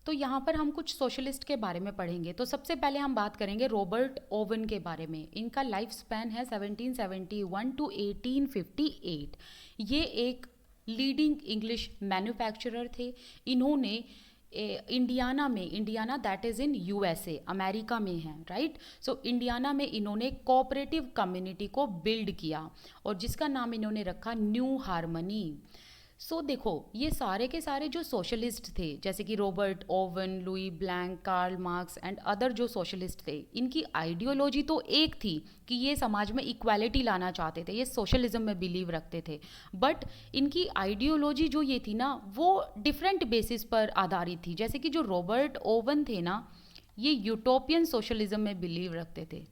तो यहाँ पर हम कुछ सोशलिस्ट के बारे में पढ़ेंगे। तो सबसे पहले हम बात करेंगे रॉबर्ट ओवन के बारे में। इनका लाइफ स्पैन है 1771 टू 1858। ये एक लीडिंग इंग्लिश मैन्युफैक्चरर थे। इन्होंने इंडियाना में, Indiana that is in USA, America में है, राइट। सो इंडियाना में इन्होंने कोऑपरेटिव कम्युनिटी को बिल्ड किया और जिसका नाम इन्होंने रखा न्यू हार्मनी। सो देखो ये सारे के सारे जो सोशलिस्ट थे जैसे कि Robert Owen, Louis Blanc, Karl Marx and other जो सोशलिस्ट थे, इनकी आइडियोलॉजी तो एक थी कि ये समाज में इक्वालिटी लाना चाहते थे, ये सोशलिज्म में बिलीव रखते थे। बट इनकी आइडियोलॉजी जो ये थी ना वो डिफरेंट बेसिस पर आधारित थी। जैसे कि जो रॉबर्ट ओवन थे ना, ये यूटोपियन सोशलिज्म में बिलीव रखते थे,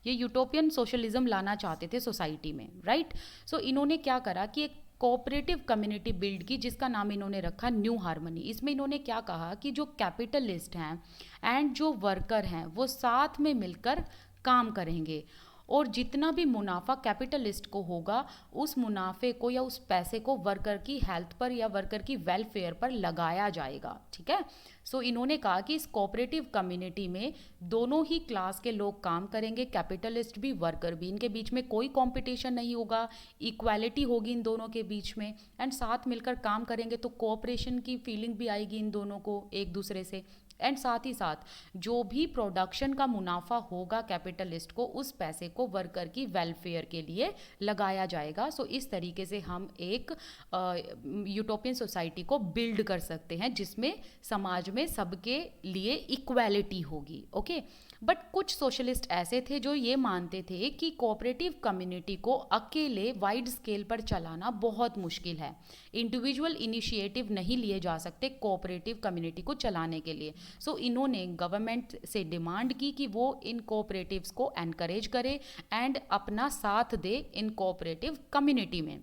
ये यूटोपियन सोशलिज्म लाना चाहते थे सोसाइटी में, राइट। सो इन्होंने क्या करा कि एक कोऑपरेटिव कम्युनिटी बिल्ड की जिसका नाम इन्होंने रखा न्यू हार्मनी। इसमें इन्होंने क्या कहा कि जो कैपिटलिस्ट हैं एंड जो वर्कर हैं वो साथ में मिलकर काम करेंगे और जितना भी मुनाफा कैपिटलिस्ट को होगा उस मुनाफे को या उस पैसे को वर्कर की हेल्थ पर या वर्कर की वेलफेयर पर लगाया जाएगा, ठीक है। सो इन्होंने कहा कि इस कोऑपरेटिव कम्युनिटी में दोनों ही क्लास के लोग काम करेंगे, कैपिटलिस्ट भी वर्कर भी, इनके बीच में कोई कंपटीशन नहीं होगा, इक्वालिटी होगी इन दोनों के बीच में, एंड साथ मिलकर काम करेंगे तो कोऑपरेशन की फीलिंग भी आएगी इन दोनों को एक दूसरे से। एंड साथ ही साथ जो भी प्रोडक्शन का मुनाफा होगा कैपिटलिस्ट को, उस पैसे को वर्कर की वेलफेयर के लिए लगाया जाएगा। सो इस तरीके से हम एक यूटोपियन सोसाइटी को बिल्ड कर सकते हैं जिसमें समाज में सबके लिए इक्वालिटी होगी, ओके। बट कुछ सोशलिस्ट ऐसे थे जो ये मानते थे कि कोऑपरेटिव कम्युनिटी को अकेले वाइड स्केल पर चलाना बहुत मुश्किल है, इंडिविजुअल इनिशिएटिव नहीं लिए जा सकते कोऑपरेटिव कम्युनिटी को चलाने के लिए। सो इन्होंने गवर्नमेंट से डिमांड की कि वो इन कोऑपरेटिव्स को एनकरेज करे एंड अपना साथ दे इन कोऑपरेटिव कम्युनिटी में।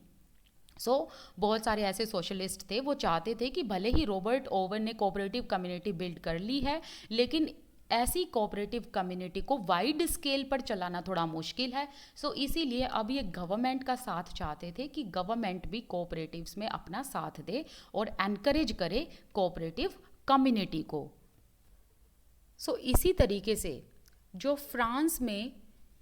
बहुत सारे ऐसे सोशलिस्ट थे, वो चाहते थे कि भले ही रॉबर्ट ओवन ने कोऑपरेटिव कम्युनिटी बिल्ड कर ली है, लेकिन ऐसी कोऑपरेटिव कम्युनिटी को वाइड स्केल पर चलाना थोड़ा मुश्किल है। इसीलिए अब ये गवर्नमेंट का साथ चाहते थे कि गवर्नमेंट भी कोऑपरेटिव्स में अपना साथ दे और एनकरेज करे कोऑपरेटिव कम्युनिटी को। इसी तरीके से जो फ्रांस में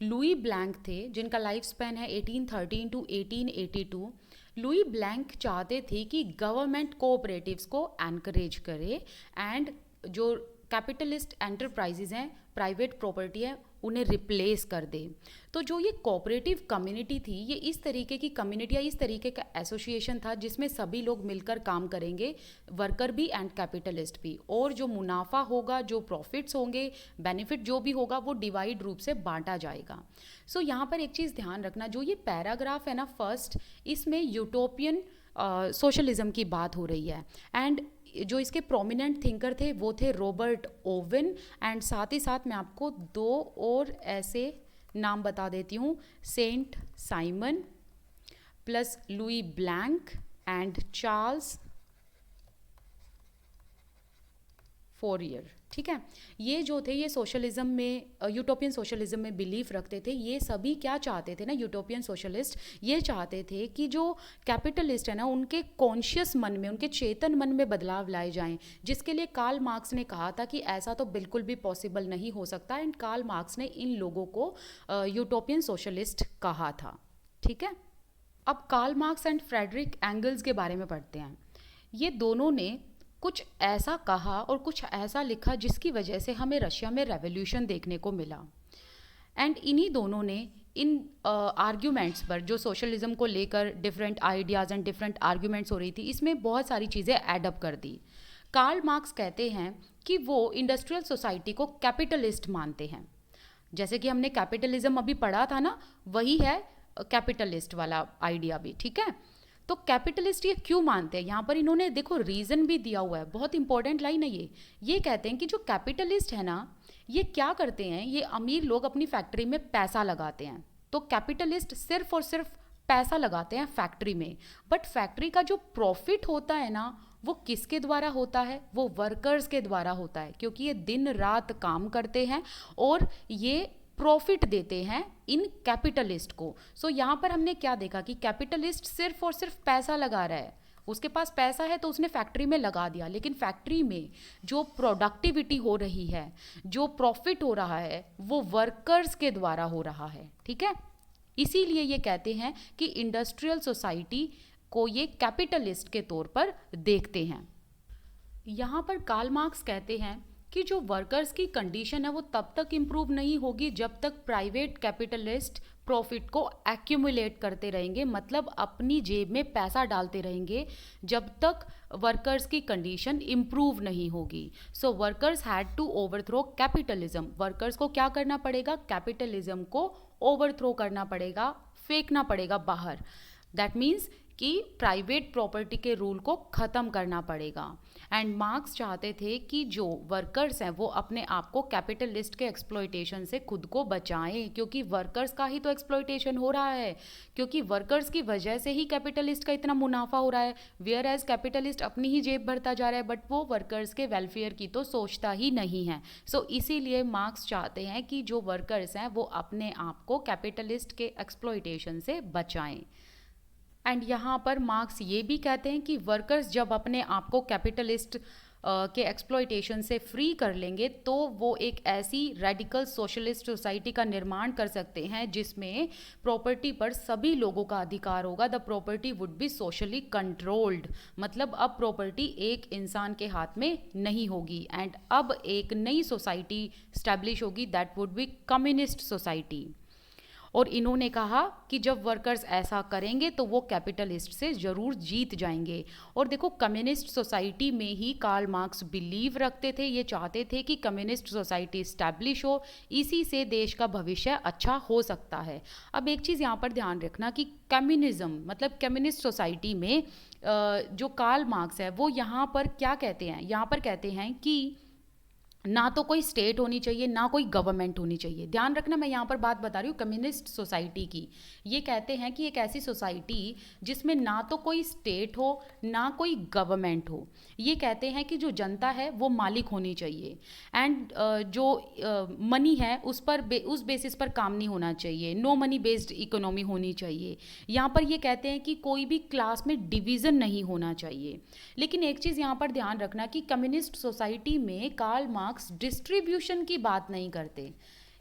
लुई ब्लैंक थे, जिनका लाइफ स्पैन है 1813 टू 1882, लुई ब्लैंक चाहते थे कि गवर्नमेंट कोऑपरेटिव्स को एनकरेज करे एंड जो कैपिटलिस्ट एंटरप्राइजेज हैं, प्राइवेट प्रॉपर्टी है, उन्हें रिप्लेस कर दे। तो जो ये कोऑपरेटिव कम्युनिटी थी, ये इस तरीके की कम्युनिटी या इस तरीके का एसोसिएशन था जिसमें सभी लोग मिलकर काम करेंगे, वर्कर भी एंड कैपिटलिस्ट भी, और जो मुनाफा होगा, जो प्रॉफिट्स होंगे, बेनिफिट जो भी होगा, वो डिवाइड रूप से बांटा जाएगा। यहाँ पर एक चीज़ ध्यान रखना, जो ये पैराग्राफ है ना फर्स्ट, इसमें यूटोपियन सोशलिज्म की बात हो रही है एंड जो इसके प्रोमिनेंट थिंकर थे वो थे रॉबर्ट ओवन, एंड साथ ही साथ मैं आपको दो और ऐसे नाम बता देती हूँ, Saint Simon plus Louis Blanc and Charles Fourier, ठीक है। ये जो थे, ये सोशलिज्म में, यूटोपियन सोशलिज्म में बिलीफ रखते थे। ये सभी क्या चाहते थे ना, यूटोपियन सोशलिस्ट ये चाहते थे कि जो कैपिटलिस्ट है ना, उनके कॉन्शियस मन में, उनके चेतन मन में बदलाव लाए जाएं, जिसके लिए कार्ल मार्क्स ने कहा था कि ऐसा तो बिल्कुल भी पॉसिबल नहीं हो सकता, एंड कार्ल मार्क्स ने इन लोगों को यूटोपियन सोशलिस्ट कहा था, ठीक है। अब Karl Marx and Friedrich Engels के बारे में पढ़ते हैं। ये दोनों ने कुछ ऐसा कहा और कुछ ऐसा लिखा जिसकी वजह से हमें रशिया में रेवोल्यूशन देखने को मिला, एंड इन्हीं दोनों ने इन आर्ग्यूमेंट्स पर, जो सोशलिज्म को लेकर different ideas and different arguments हो रही थी, इसमें बहुत सारी चीज़ें एडअप कर दी। कार्ल मार्क्स कहते हैं कि वो इंडस्ट्रियल सोसाइटी को कैपिटलिस्ट मानते हैं, जैसे कि हमने कैपिटलिज्म अभी पढ़ा था ना, वही है कैपिटलिस्ट वाला आइडिया भी, ठीक है। तो कैपिटलिस्ट ये क्यों मानते हैं, यहाँ पर इन्होंने देखो रीज़न भी दिया हुआ है, बहुत इंपॉर्टेंट लाइन है ये कहते हैं कि जो कैपिटलिस्ट है ना, ये क्या करते हैं, ये अमीर लोग अपनी फैक्ट्री में पैसा लगाते हैं, तो कैपिटलिस्ट सिर्फ और सिर्फ पैसा लगाते हैं फैक्ट्री में, बट फैक्ट्री का जो प्रॉफिट होता है ना, वो किसके द्वारा होता है, वो वर्कर्स के द्वारा होता है, क्योंकि ये दिन रात काम करते हैं और ये प्रॉफिट देते हैं इन कैपिटलिस्ट को। यहाँ पर हमने क्या देखा कि कैपिटलिस्ट सिर्फ और सिर्फ पैसा लगा रहा है, उसके पास पैसा है तो उसने फैक्ट्री में लगा दिया, लेकिन फैक्ट्री में जो प्रोडक्टिविटी हो रही है, जो प्रॉफिट हो रहा है, वो वर्कर्स के द्वारा हो रहा है, ठीक है। इसीलिए ये कहते हैं कि इंडस्ट्रियल सोसाइटी को ये कैपिटलिस्ट के तौर पर देखते हैं। यहाँ पर कार्ल मार्क्स कहते हैं कि जो वर्कर्स की कंडीशन है वो तब तक इम्प्रूव नहीं होगी जब तक प्राइवेट कैपिटलिस्ट प्रॉफिट को एक्यूमुलेट करते रहेंगे, मतलब अपनी जेब में पैसा डालते रहेंगे, जब तक वर्कर्स की कंडीशन इम्प्रूव नहीं होगी। Workers had to overthrow capitalism, workers को क्या करना पड़ेगा, कैपिटलिज्म को ओवरथ्रो करना पड़ेगा, फेंकना पड़ेगा बाहर। दैट मीन्स कि प्राइवेट प्रॉपर्टी के रूल को ख़त्म करना पड़ेगा। एंड मार्क्स चाहते थे कि जो वर्कर्स हैं वो अपने आप को कैपिटलिस्ट के एक्सप्लॉयटेशन से खुद को बचाएं, क्योंकि वर्कर्स का ही तो एक्सप्लॉयटेशन हो रहा है, क्योंकि वर्कर्स की वजह से ही कैपिटलिस्ट का इतना मुनाफा हो रहा है। वेयर एज कैपिटलिस्ट अपनी ही जेब भरता जा रहा है, बट वो वर्कर्स के वेलफेयर की तो सोचता ही नहीं है। सो इसीलिए मार्क्स चाहते हैं कि जो वर्कर्स हैं वो अपने आप को कैपिटलिस्ट के एक्सप्लॉयटेशन से बचाएं। एंड यहाँ पर मार्क्स ये भी कहते हैं कि वर्कर्स जब अपने आप को कैपिटलिस्ट के एक्सप्लॉयटेशन से फ्री कर लेंगे तो वो एक ऐसी रेडिकल सोशलिस्ट सोसाइटी का निर्माण कर सकते हैं जिसमें प्रॉपर्टी पर सभी लोगों का अधिकार होगा। The property would be socially controlled, मतलब अब प्रॉपर्टी एक इंसान के हाथ में नहीं होगी। एंड अब एक नई सोसाइटी स्टैब्लिश होगी, that would be communist society. और इन्होंने कहा कि जब वर्कर्स ऐसा करेंगे तो वो कैपिटलिस्ट से ज़रूर जीत जाएंगे। और देखो, कम्युनिस्ट सोसाइटी में ही कार्ल मार्क्स बिलीव रखते थे, ये चाहते थे कि कम्युनिस्ट सोसाइटी इस्टेब्लिश हो, इसी से देश का भविष्य अच्छा हो सकता है। अब एक चीज़ यहाँ पर ध्यान रखना कि कम्युनिज्म मतलब कम्युनिस्ट सोसाइटी में जो कार्ल मार्क्स है वो यहाँ पर क्या कहते हैं, यहाँ पर कहते हैं कि ना तो कोई स्टेट होनी चाहिए ना कोई गवर्नमेंट होनी चाहिए। ध्यान रखना, मैं यहाँ पर बात बता रही हूँ कम्युनिस्ट सोसाइटी की। ये कहते हैं कि एक ऐसी सोसाइटी जिसमें ना तो कोई स्टेट हो ना कोई गवर्नमेंट हो। ये कहते हैं कि जो जनता है वो मालिक होनी चाहिए, एंड जो मनी है उस बेसिस पर काम नहीं होना चाहिए। नो मनी बेस्ड इकोनॉमी होनी चाहिए। यहाँ पर ये कहते हैं कि कोई भी क्लास में डिवीज़न नहीं होना चाहिए। लेकिन एक चीज़ यहाँ पर ध्यान रखना कि कम्युनिस्ट सोसाइटी में कार्ल मार्क्स डिस्ट्रीब्यूशन की बात नहीं करते।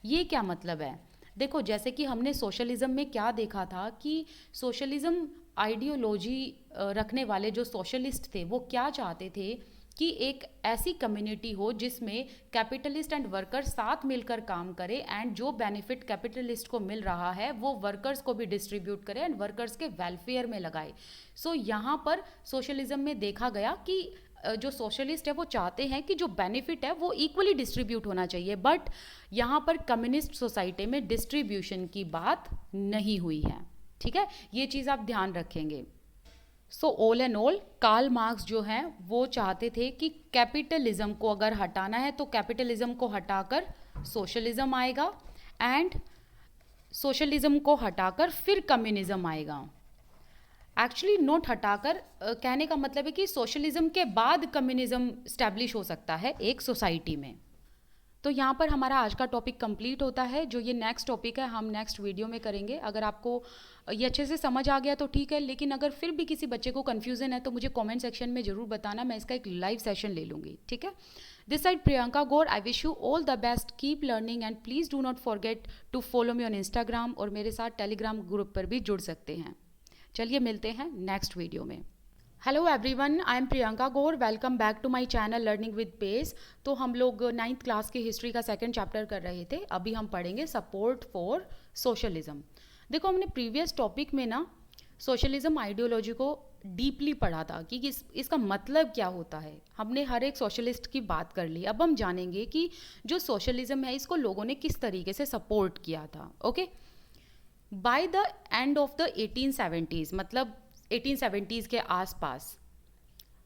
ये क्या मतलब है? देखो, जैसे कि हमने सोशलिज्म में क्या देखा था कि सोशलिज्म आइडियोलॉजी रखने वाले जो सोशलिस्ट थे वो क्या चाहते थे कि एक ऐसी कम्युनिटी हो जिसमें कैपिटलिस्ट एंड वर्कर साथ मिलकर काम करे, एंड जो बेनिफिट कैपिटलिस्ट को मिल रहा है वो वर्कर्स को भी डिस्ट्रीब्यूट करे एंड वर्कर्स के वेलफेयर में लगाए। सो यहाँ पर सोशलिज्म में देखा गया कि जो सोशलिस्ट है वो चाहते हैं कि जो बेनिफिट है वो इक्वली डिस्ट्रीब्यूट होना चाहिए, बट यहाँ पर कम्युनिस्ट सोसाइटी में डिस्ट्रीब्यूशन की बात नहीं हुई है। ठीक है, ये चीज़ आप ध्यान रखेंगे। So all and all Karl Marx जो हैं वो चाहते थे कि कैपिटलिज्म को अगर हटाना है तो कैपिटलिज्म को हटाकर सोशलिज्म आएगा, एंड सोशलिज्म को हटाकर फिर कम्युनिज्म आएगा। एक्चुअली नोट हटाकर कहने का मतलब है कि सोशलिज्म के बाद कम्युनिज्म स्टैब्लिश हो सकता है एक सोसाइटी में। तो यहाँ पर हमारा आज का टॉपिक कंप्लीट होता है। जो ये नेक्स्ट टॉपिक है हम नेक्स्ट वीडियो में करेंगे। अगर आपको ये अच्छे से समझ आ गया तो ठीक है, लेकिन अगर फिर भी किसी बच्चे को कन्फ्यूज़न है तो मुझे कमेंट सेक्शन में ज़रूर बताना, मैं इसका एक लाइव सेशन ले लूँगी। ठीक है, this side Priyanka Gaur, I wish you all the best, keep learning and please do not forget to follow me on Instagram, और मेरे साथ टेलीग्राम ग्रुप पर भी जुड़ सकते हैं। चलिए मिलते हैं नेक्स्ट वीडियो में। Hello everyone, I am Priyanka Gaur, welcome back to my channel learning with pace. तो हम लोग 9th क्लास की हिस्ट्री का सेकंड चैप्टर कर रहे थे। अभी हम पढ़ेंगे सपोर्ट फॉर सोशलिज्म। देखो, हमने प्रीवियस टॉपिक में ना सोशलिज्म आइडियोलॉजी को डीपली पढ़ा था कि इसका मतलब क्या होता है। हमने हर एक सोशलिस्ट की बात कर ली। अब हम जानेंगे कि जो सोशलिज्म है इसको लोगों ने किस तरीके से सपोर्ट किया था। Okay, by the end of the 1870s, मतलब 1870s के आसपास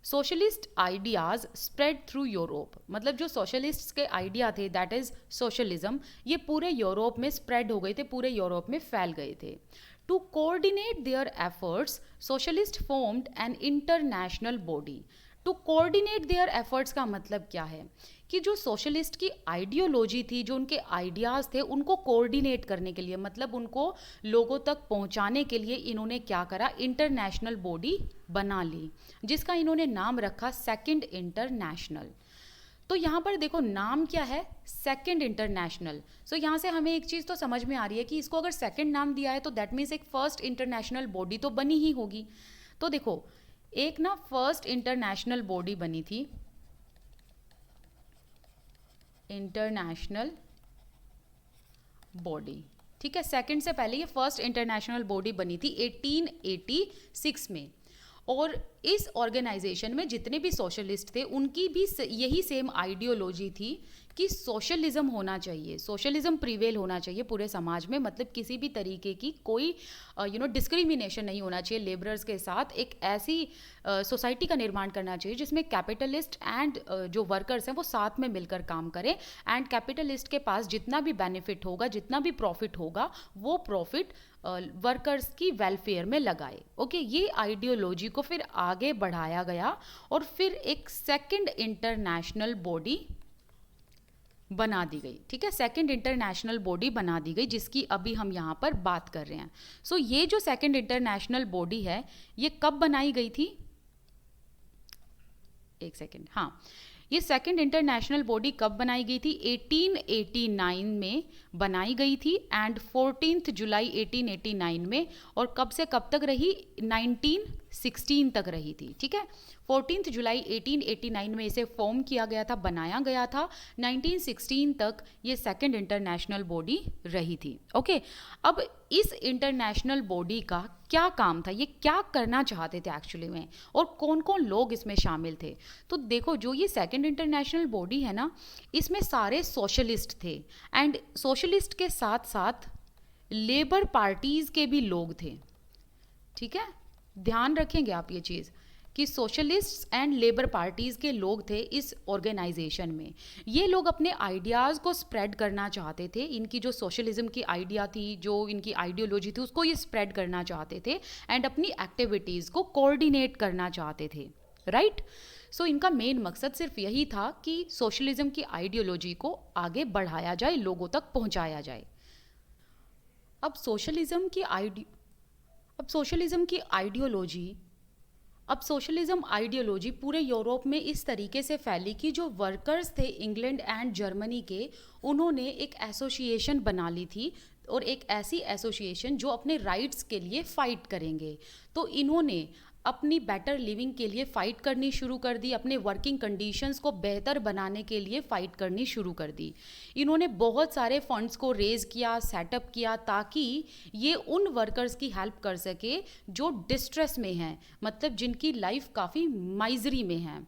socialist ideas spread through Europe. मतलब जो सोशलिस्ट के आइडिया थे, दैट इज़ सोशलिज्म, ये पूरे यूरोप में स्प्रेड हो गए थे, पूरे यूरोप में फैल गए थे। To coordinate their efforts socialist formed an international body. To coordinate their efforts का मतलब क्या है कि जो सोशलिस्ट की आइडियोलॉजी थी, जो उनके आइडियाज़ थे, उनको कोऑर्डिनेट करने के लिए, मतलब उनको लोगों तक पहुंचाने के लिए इन्होंने क्या करा, इंटरनेशनल बॉडी बना ली, जिसका इन्होंने नाम रखा सेकंड इंटरनेशनल। तो यहाँ पर देखो नाम क्या है, सेकंड इंटरनेशनल। सो यहाँ से हमें एक चीज़ तो समझ में आ रही है कि इसको अगर सेकंड नाम दिया है तो दैट मीन्स एक फर्स्ट इंटरनेशनल बॉडी तो बनी ही होगी। तो देखो, एक ना फर्स्ट इंटरनेशनल बॉडी बनी थी, इंटरनेशनल बॉडी, ठीक है। सेकंड से पहले ये फर्स्ट इंटरनेशनल बॉडी बनी थी 1886 में, और इस ऑर्गेनाइजेशन में जितने भी सोशलिस्ट थे उनकी भी यही सेम आइडियोलॉजी थी कि सोशलिज्म होना चाहिए, सोशलिज्म प्रिवेल होना चाहिए पूरे समाज में, मतलब किसी भी तरीके की कोई डिस्क्रिमिनेशन नहीं होना चाहिए लेबरर्स के साथ। एक ऐसी सोसाइटी का निर्माण करना चाहिए जिसमें कैपिटलिस्ट एंड जो वर्कर्स हैं वो साथ में मिलकर काम करें, एंड कैपिटलिस्ट के पास जितना भी बेनिफिट होगा, जितना भी प्रॉफिट होगा, वो प्रॉफिट वर्कर्स की वेलफेयर में लगाए। ओके, ये आइडियोलॉजी को फिर आगे बढ़ाया गया और फिर एक सेकंड इंटरनेशनल बॉडी बना दी गई। ठीक है, सेकंड इंटरनेशनल बॉडी बना दी गई जिसकी अभी हम यहाँ पर बात कर रहे हैं। सो ये जो सेकंड इंटरनेशनल बॉडी है ये कब बनाई गई थी, एक सेकंड, हाँ, ये सेकंड इंटरनेशनल बॉडी कब बनाई गई थी, 1889 में बनाई गई थी, एंड 14 जुलाई 1889 में, और कब से कब तक रही, 1916 तक रही थी। ठीक है, 14 जुलाई 1889 में इसे फॉर्म किया गया था, बनाया गया था, 1916 तक ये सेकंड इंटरनेशनल बॉडी रही थी। ओके, अब इस इंटरनेशनल बॉडी का क्या काम था, ये क्या करना चाहते थे एक्चुअली में, और कौन कौन लोग इसमें शामिल थे। तो देखो, जो ये सेकंड इंटरनेशनल बॉडी है ना, इसमें सारे सोशलिस्ट थे, एंड सोशलिस्ट के साथ साथ लेबर पार्टीज के भी लोग थे। ठीक है, ध्यान रखेंगे आप ये चीज़ कि सोशलिस्ट एंड लेबर पार्टीज़ के लोग थे इस ऑर्गेनाइजेशन में। ये लोग अपने आइडियाज़ को स्प्रेड करना चाहते थे, इनकी जो सोशलिज्म की आइडिया थी, जो इनकी आइडियोलॉजी थी, उसको ये स्प्रेड करना चाहते थे, एंड अपनी एक्टिविटीज़ को कोऑर्डिनेट करना चाहते थे। राइट, सो इनका मेन मकसद सिर्फ यही था कि सोशलिज्म की आइडियोलॉजी को आगे बढ़ाया जाए, लोगों तक पहुंचाया जाए। अब सोशलिज्म की आइडियोलॉजी पूरे यूरोप में इस तरीके से फैली कि जो वर्कर्स थे इंग्लैंड एंड जर्मनी के, उन्होंने एक एसोसिएशन बना ली थी, और एक ऐसी एसोसिएशन जो अपने राइट्स के लिए फ़ाइट करेंगे। तो इन्होंने अपनी बेटर लिविंग के लिए फ़ाइट करनी शुरू कर दी, अपने वर्किंग कंडीशंस को बेहतर बनाने के लिए फ़ाइट करनी शुरू कर दी। इन्होंने बहुत सारे फंड्स को रेज़ किया, सेटअप किया, ताकि ये उन वर्कर्स की हेल्प कर सके जो डिस्ट्रेस में हैं, मतलब जिनकी लाइफ काफ़ी माइजरी में है।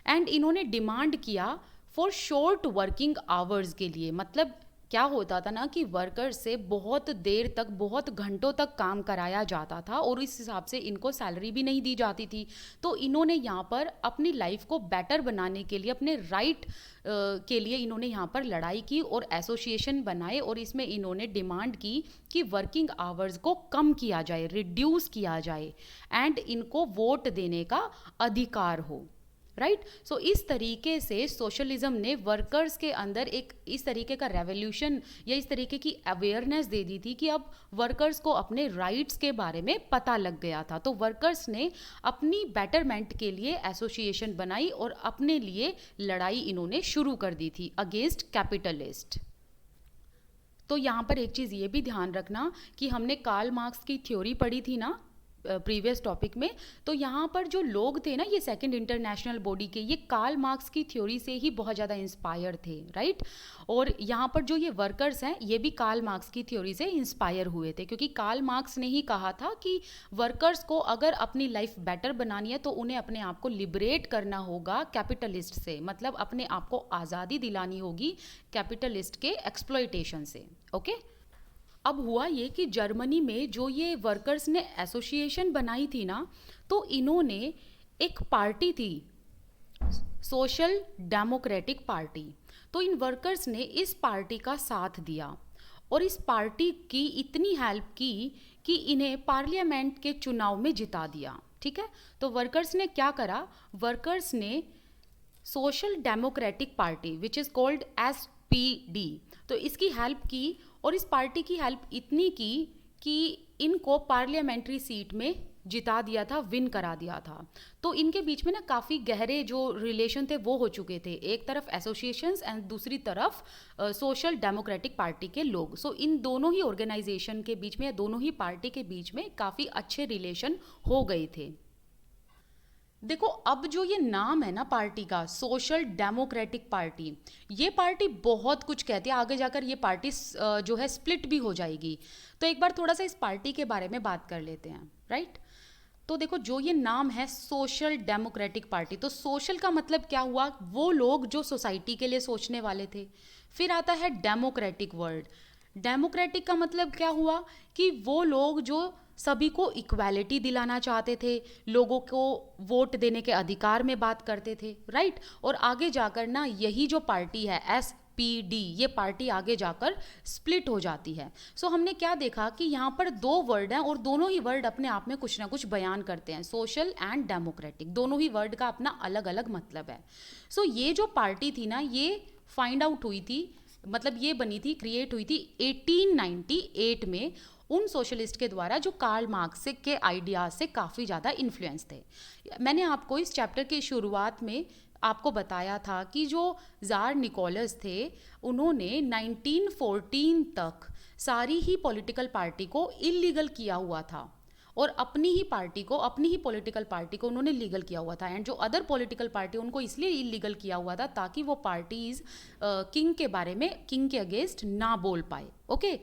एंड इन्होंने डिमांड किया फॉर शॉर्ट वर्किंग आवर्स के लिए। मतलब क्या होता था ना कि वर्कर्स से बहुत देर तक, बहुत घंटों तक काम कराया जाता था, और इस हिसाब से इनको सैलरी भी नहीं दी जाती थी। तो इन्होंने यहाँ पर अपनी लाइफ को बेटर बनाने के लिए, अपने राइट के लिए इन्होंने यहाँ पर लड़ाई की और एसोसिएशन बनाए, और इसमें इन्होंने डिमांड की कि वर्किंग आवर्स को कम किया जाए, रिड्यूस किया जाए, एंड इनको वोट देने का अधिकार हो। राइट, सो इस तरीके से सोशलिज्म ने वर्कर्स के अंदर एक इस तरीके का रेवोल्यूशन या इस तरीके की अवेयरनेस दे दी थी कि अब वर्कर्स को अपने राइट्स के बारे में पता लग गया था। तो वर्कर्स ने अपनी बेटरमेंट के लिए एसोसिएशन बनाई और अपने लिए लड़ाई इन्होंने शुरू कर दी थी अगेंस्ट कैपिटलिस्ट। तो यहाँ पर एक चीज़ ये भी ध्यान रखना कि हमने कार्ल मार्क्स की थ्योरी पढ़ी थी ना प्रीवियस टॉपिक में, तो यहाँ पर जो लोग थे ना ये सेकंड इंटरनेशनल बॉडी के, ये कार्ल मार्क्स की थ्योरी से ही बहुत ज़्यादा इंस्पायर थे। राइट, और यहाँ पर जो ये वर्कर्स हैं ये भी कार्ल मार्क्स की थ्योरी से इंस्पायर हुए थे, क्योंकि कार्ल मार्क्स ने ही कहा था कि वर्कर्स को अगर अपनी लाइफ बेटर बनानी है तो उन्हें अपने आप को लिबरेट करना होगा कैपिटलिस्ट से, मतलब अपने आप को आज़ादी दिलानी होगी कैपिटलिस्ट के एक्सप्लॉयटेशन से। ओके, अब हुआ ये कि जर्मनी में जो ये वर्कर्स ने एसोसिएशन बनाई थी ना, तो इन्होंने एक पार्टी थी, सोशल डेमोक्रेटिक पार्टी। तो इन वर्कर्स ने इस पार्टी का साथ दिया और इस पार्टी की इतनी हेल्प की कि इन्हें पार्लियामेंट के चुनाव में जिता दिया। ठीक है, तो वर्कर्स ने क्या करा, वर्कर्स ने social democratic party which is called SPD, तो इसकी हेल्प की, और इस पार्टी की हेल्प इतनी की कि इनको पार्लियामेंट्री सीट में जिता दिया था, विन करा दिया था। तो इनके बीच में ना काफ़ी गहरे जो रिलेशन थे वो हो चुके थे, एक तरफ एसोसिएशंस एंड दूसरी तरफ सोशल डेमोक्रेटिक पार्टी के लोग। सो इन दोनों ही ऑर्गेनाइजेशन के बीच में या दोनों ही पार्टी के बीच में काफ़ी अच्छे रिलेशन हो गए थे। देखो, अब जो ये नाम है ना पार्टी का, सोशल डेमोक्रेटिक पार्टी, ये पार्टी बहुत कुछ कहती है, आगे जाकर ये पार्टी जो है स्प्लिट भी हो जाएगी। तो एक बार थोड़ा सा इस पार्टी के बारे में बात कर लेते हैं। राइट, तो देखो जो ये नाम है सोशल डेमोक्रेटिक पार्टी, तो सोशल का मतलब क्या हुआ, वो लोग जो सोसाइटी के लिए सोचने वाले थे। फिर आता है डेमोक्रेटिक वर्ड। डेमोक्रेटिक का मतलब क्या हुआ कि वो लोग जो सभी को इक्वालिटी दिलाना चाहते थे, लोगों को वोट देने के अधिकार में बात करते थे, राइट। और आगे जाकर ना यही जो पार्टी है SPD, ये पार्टी आगे जाकर स्प्लिट हो जाती है। सो हमने क्या देखा कि यहाँ पर दो वर्ड हैं और दोनों ही वर्ड अपने आप में कुछ ना कुछ बयान करते हैं, सोशल एंड डेमोक्रेटिक, दोनों ही वर्ड का अपना अलग अलग मतलब है। सो ये जो पार्टी थी ना, ये फाइंड आउट हुई थी, मतलब ये बनी थी, क्रिएट हुई थी 1898 में उन सोशलिस्ट के द्वारा जो कार्ल मार्क्स के आइडियाज से काफ़ी ज़्यादा इन्फ्लुएंस थे। मैंने आपको इस चैप्टर की शुरुआत में आपको बताया था कि जो ज़ार निकोलस थे उन्होंने 1914 तक सारी ही पॉलिटिकल पार्टी को इलीगल किया हुआ था और अपनी ही पॉलिटिकल पार्टी को उन्होंने लीगल किया हुआ था। एंड जो अदर पॉलिटिकल पार्टी उनको इसलिए इलीगल किया हुआ था ताकि वो पार्टीज किंग के बारे में, किंग के अगेंस्ट ना बोल पाए। ओके,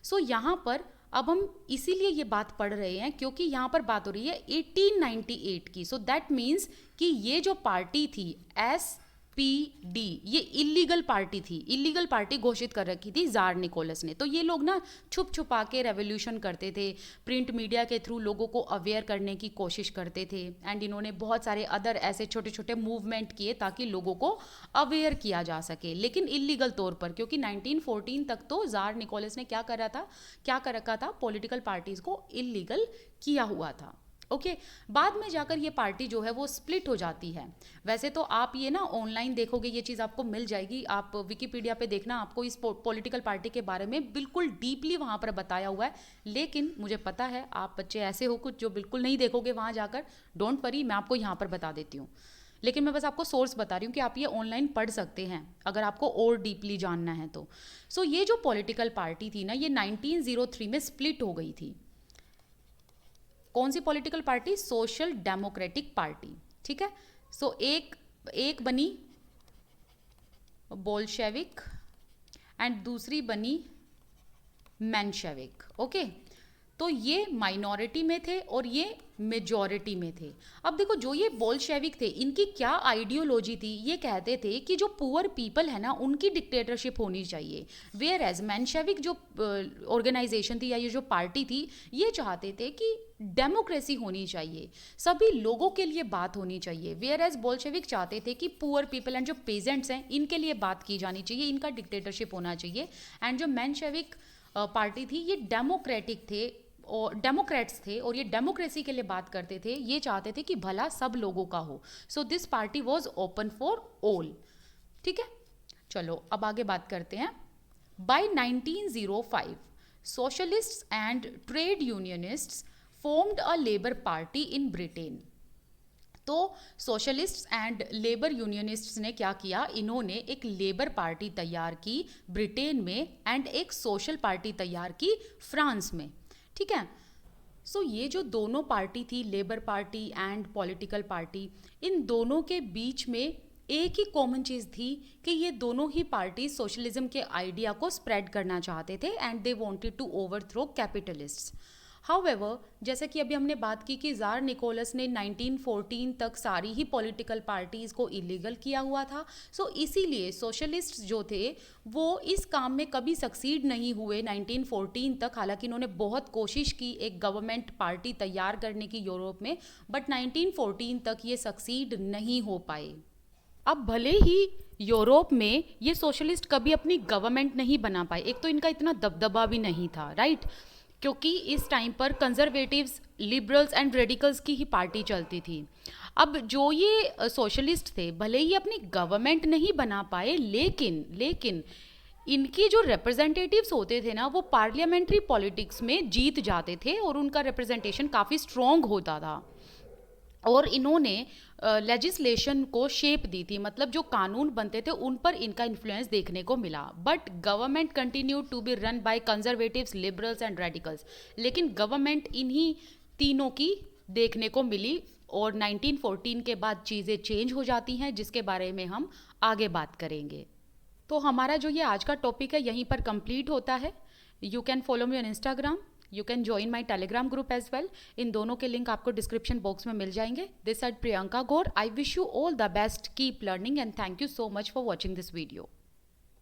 सो यहाँ पर अब हम इसीलिए ये बात पढ़ रहे हैं क्योंकि यहाँ पर बात हो रही है 1898 की। सो दैट मीन्स कि ये जो पार्टी थी SPD, ये इलीगल पार्टी थी, इलीगल पार्टी घोषित कर रखी थी ज़ार निकोलस ने। तो ये लोग ना छुप छुपा के रेवोल्यूशन करते थे, प्रिंट मीडिया के थ्रू लोगों को अवेयर करने की कोशिश करते थे। एंड इन्होंने बहुत सारे अदर ऐसे छोटे छोटे मूवमेंट किए ताकि लोगों को अवेयर किया जा सके, लेकिन इलीगल तौर पर, क्योंकि 1914 तक तो ज़ार निकोलस ने क्या कर रखा था, पॉलिटिकल पार्टीज को इलीगल किया हुआ था। ओके, बाद में जाकर ये पार्टी जो है वो स्प्लिट हो जाती है। वैसे तो आप ये ना ऑनलाइन देखोगे, ये चीज़ आपको मिल जाएगी, आप विकिपीडिया पे देखना, आपको इस पॉलिटिकल पार्टी के बारे में बिल्कुल डीपली वहाँ पर बताया हुआ है। लेकिन मुझे पता है आप बच्चे ऐसे हो कुछ जो बिल्कुल नहीं देखोगे वहाँ जाकर, डोंट वरी, मैं आपको यहाँ पर बता देती हूँ। लेकिन मैं बस आपको सोर्स बता रही हूँ कि आप ये ऑनलाइन पढ़ सकते हैं अगर आपको और डीपली जानना है तो। सो ये जो पॉलिटिकल पार्टी थी ना, ये 1903 में स्प्लिट हो गई थी। कौन सी political party? Social democratic party, ठीक है। सो एक बनी बोल्शेविक एंड दूसरी बनी मेंशेविक। ओके, तो ये माइनॉरिटी में थे और ये मेजॉरिटी में थे। अब देखो जो ये बोल्शेविक थे, इनकी क्या आइडियोलॉजी थी, ये कहते थे कि जो पुअर पीपल है ना उनकी डिक्टेटरशिप होनी चाहिए। वेयर एज मेंशेविक जो ऑर्गेनाइजेशन थी या ये जो पार्टी थी, ये चाहते थे कि डेमोक्रेसी होनी चाहिए, सभी लोगों के लिए बात होनी चाहिए। वेयर एज बोल्शेविक चाहते थे कि पुअर पीपल एंड जो पेजेंट्स हैं इनके लिए बात की जानी चाहिए, इनका डिक्टेटरशिप होना चाहिए। एंड जो मेंशेविक पार्टी थी ये डेमोक्रेटिक थे और डेमोक्रेट्स थे और ये डेमोक्रेसी के लिए बात करते थे, ये चाहते थे कि भला सब लोगों का हो। So this party was open for all, ठीक है। चलो अब आगे बात करते हैं। By 1905 socialists and trade unionists formed a labor party in Britain। तो सोशलिस्ट्स एंड लेबर यूनियनिस्ट्स ने क्या किया, इन्होंने एक लेबर पार्टी तैयार की ब्रिटेन में एंड एक सोशल पार्टी तैयार की फ्रांस में, ठीक है। सो ये जो दोनों पार्टी थी, labour party and political party, इन दोनों के बीच में एक ही कॉमन चीज़ थी कि ये दोनों ही पार्टी सोशलिज्म के आइडिया को स्प्रेड करना चाहते थे and they wanted to overthrow capitalists. However, जैसे कि अभी हमने बात की कि ज़ार निकोलस ने 1914 तक सारी ही पॉलिटिकल पार्टीज़ को इलीगल किया हुआ था। सो इसीलिए सोशलिस्ट्स जो थे वो इस काम में कभी सक्सीड नहीं हुए 1914 तक। हालांकि इन्होंने बहुत कोशिश की एक गवर्नमेंट पार्टी तैयार करने की यूरोप में, बट 1914 तक ये सक्सीड नहीं हो पाए। अब भले ही यूरोप में ये सोशलिस्ट कभी अपनी गवर्नमेंट नहीं बना पाए, एक तो इनका इतना दबदबा भी नहीं था, राइट, क्योंकि इस टाइम पर कंजर्वेटिव्स, लिबरल्स एंड रेडिकल्स की ही पार्टी चलती थी। अब जो ये सोशलिस्ट थे भले ही अपनी गवर्नमेंट नहीं बना पाए, लेकिन इनके जो रिप्रेजेंटेटिव्स होते थे ना वो पार्लियामेंट्री पॉलिटिक्स में जीत जाते थे और उनका रिप्रेजेंटेशन काफ़ी स्ट्रॉन्ग होता था और इन्होंने लेजिस्लेशन को शेप दी थी, मतलब जो कानून बनते थे उन पर इनका इन्फ्लुएंस देखने को मिला। But government continue to be run by conservatives, liberals and radicals. लेकिन गवर्नमेंट इन्हीं तीनों की देखने को मिली और 1914 के बाद चीज़ें चेंज हो जाती हैं, जिसके बारे में हम आगे बात करेंगे। तो हमारा जो ये आज का टॉपिक है यहीं पर कंप्लीट होता है। You can follow me on Instagram, you can join my Telegram group as well. इन दोनों के लिंक आपको डिस्क्रिप्शन बॉक्स में मिल जाएंगे। This at Priyanka Gaur. I wish you all the best, keep learning and thank you so much for watching this video.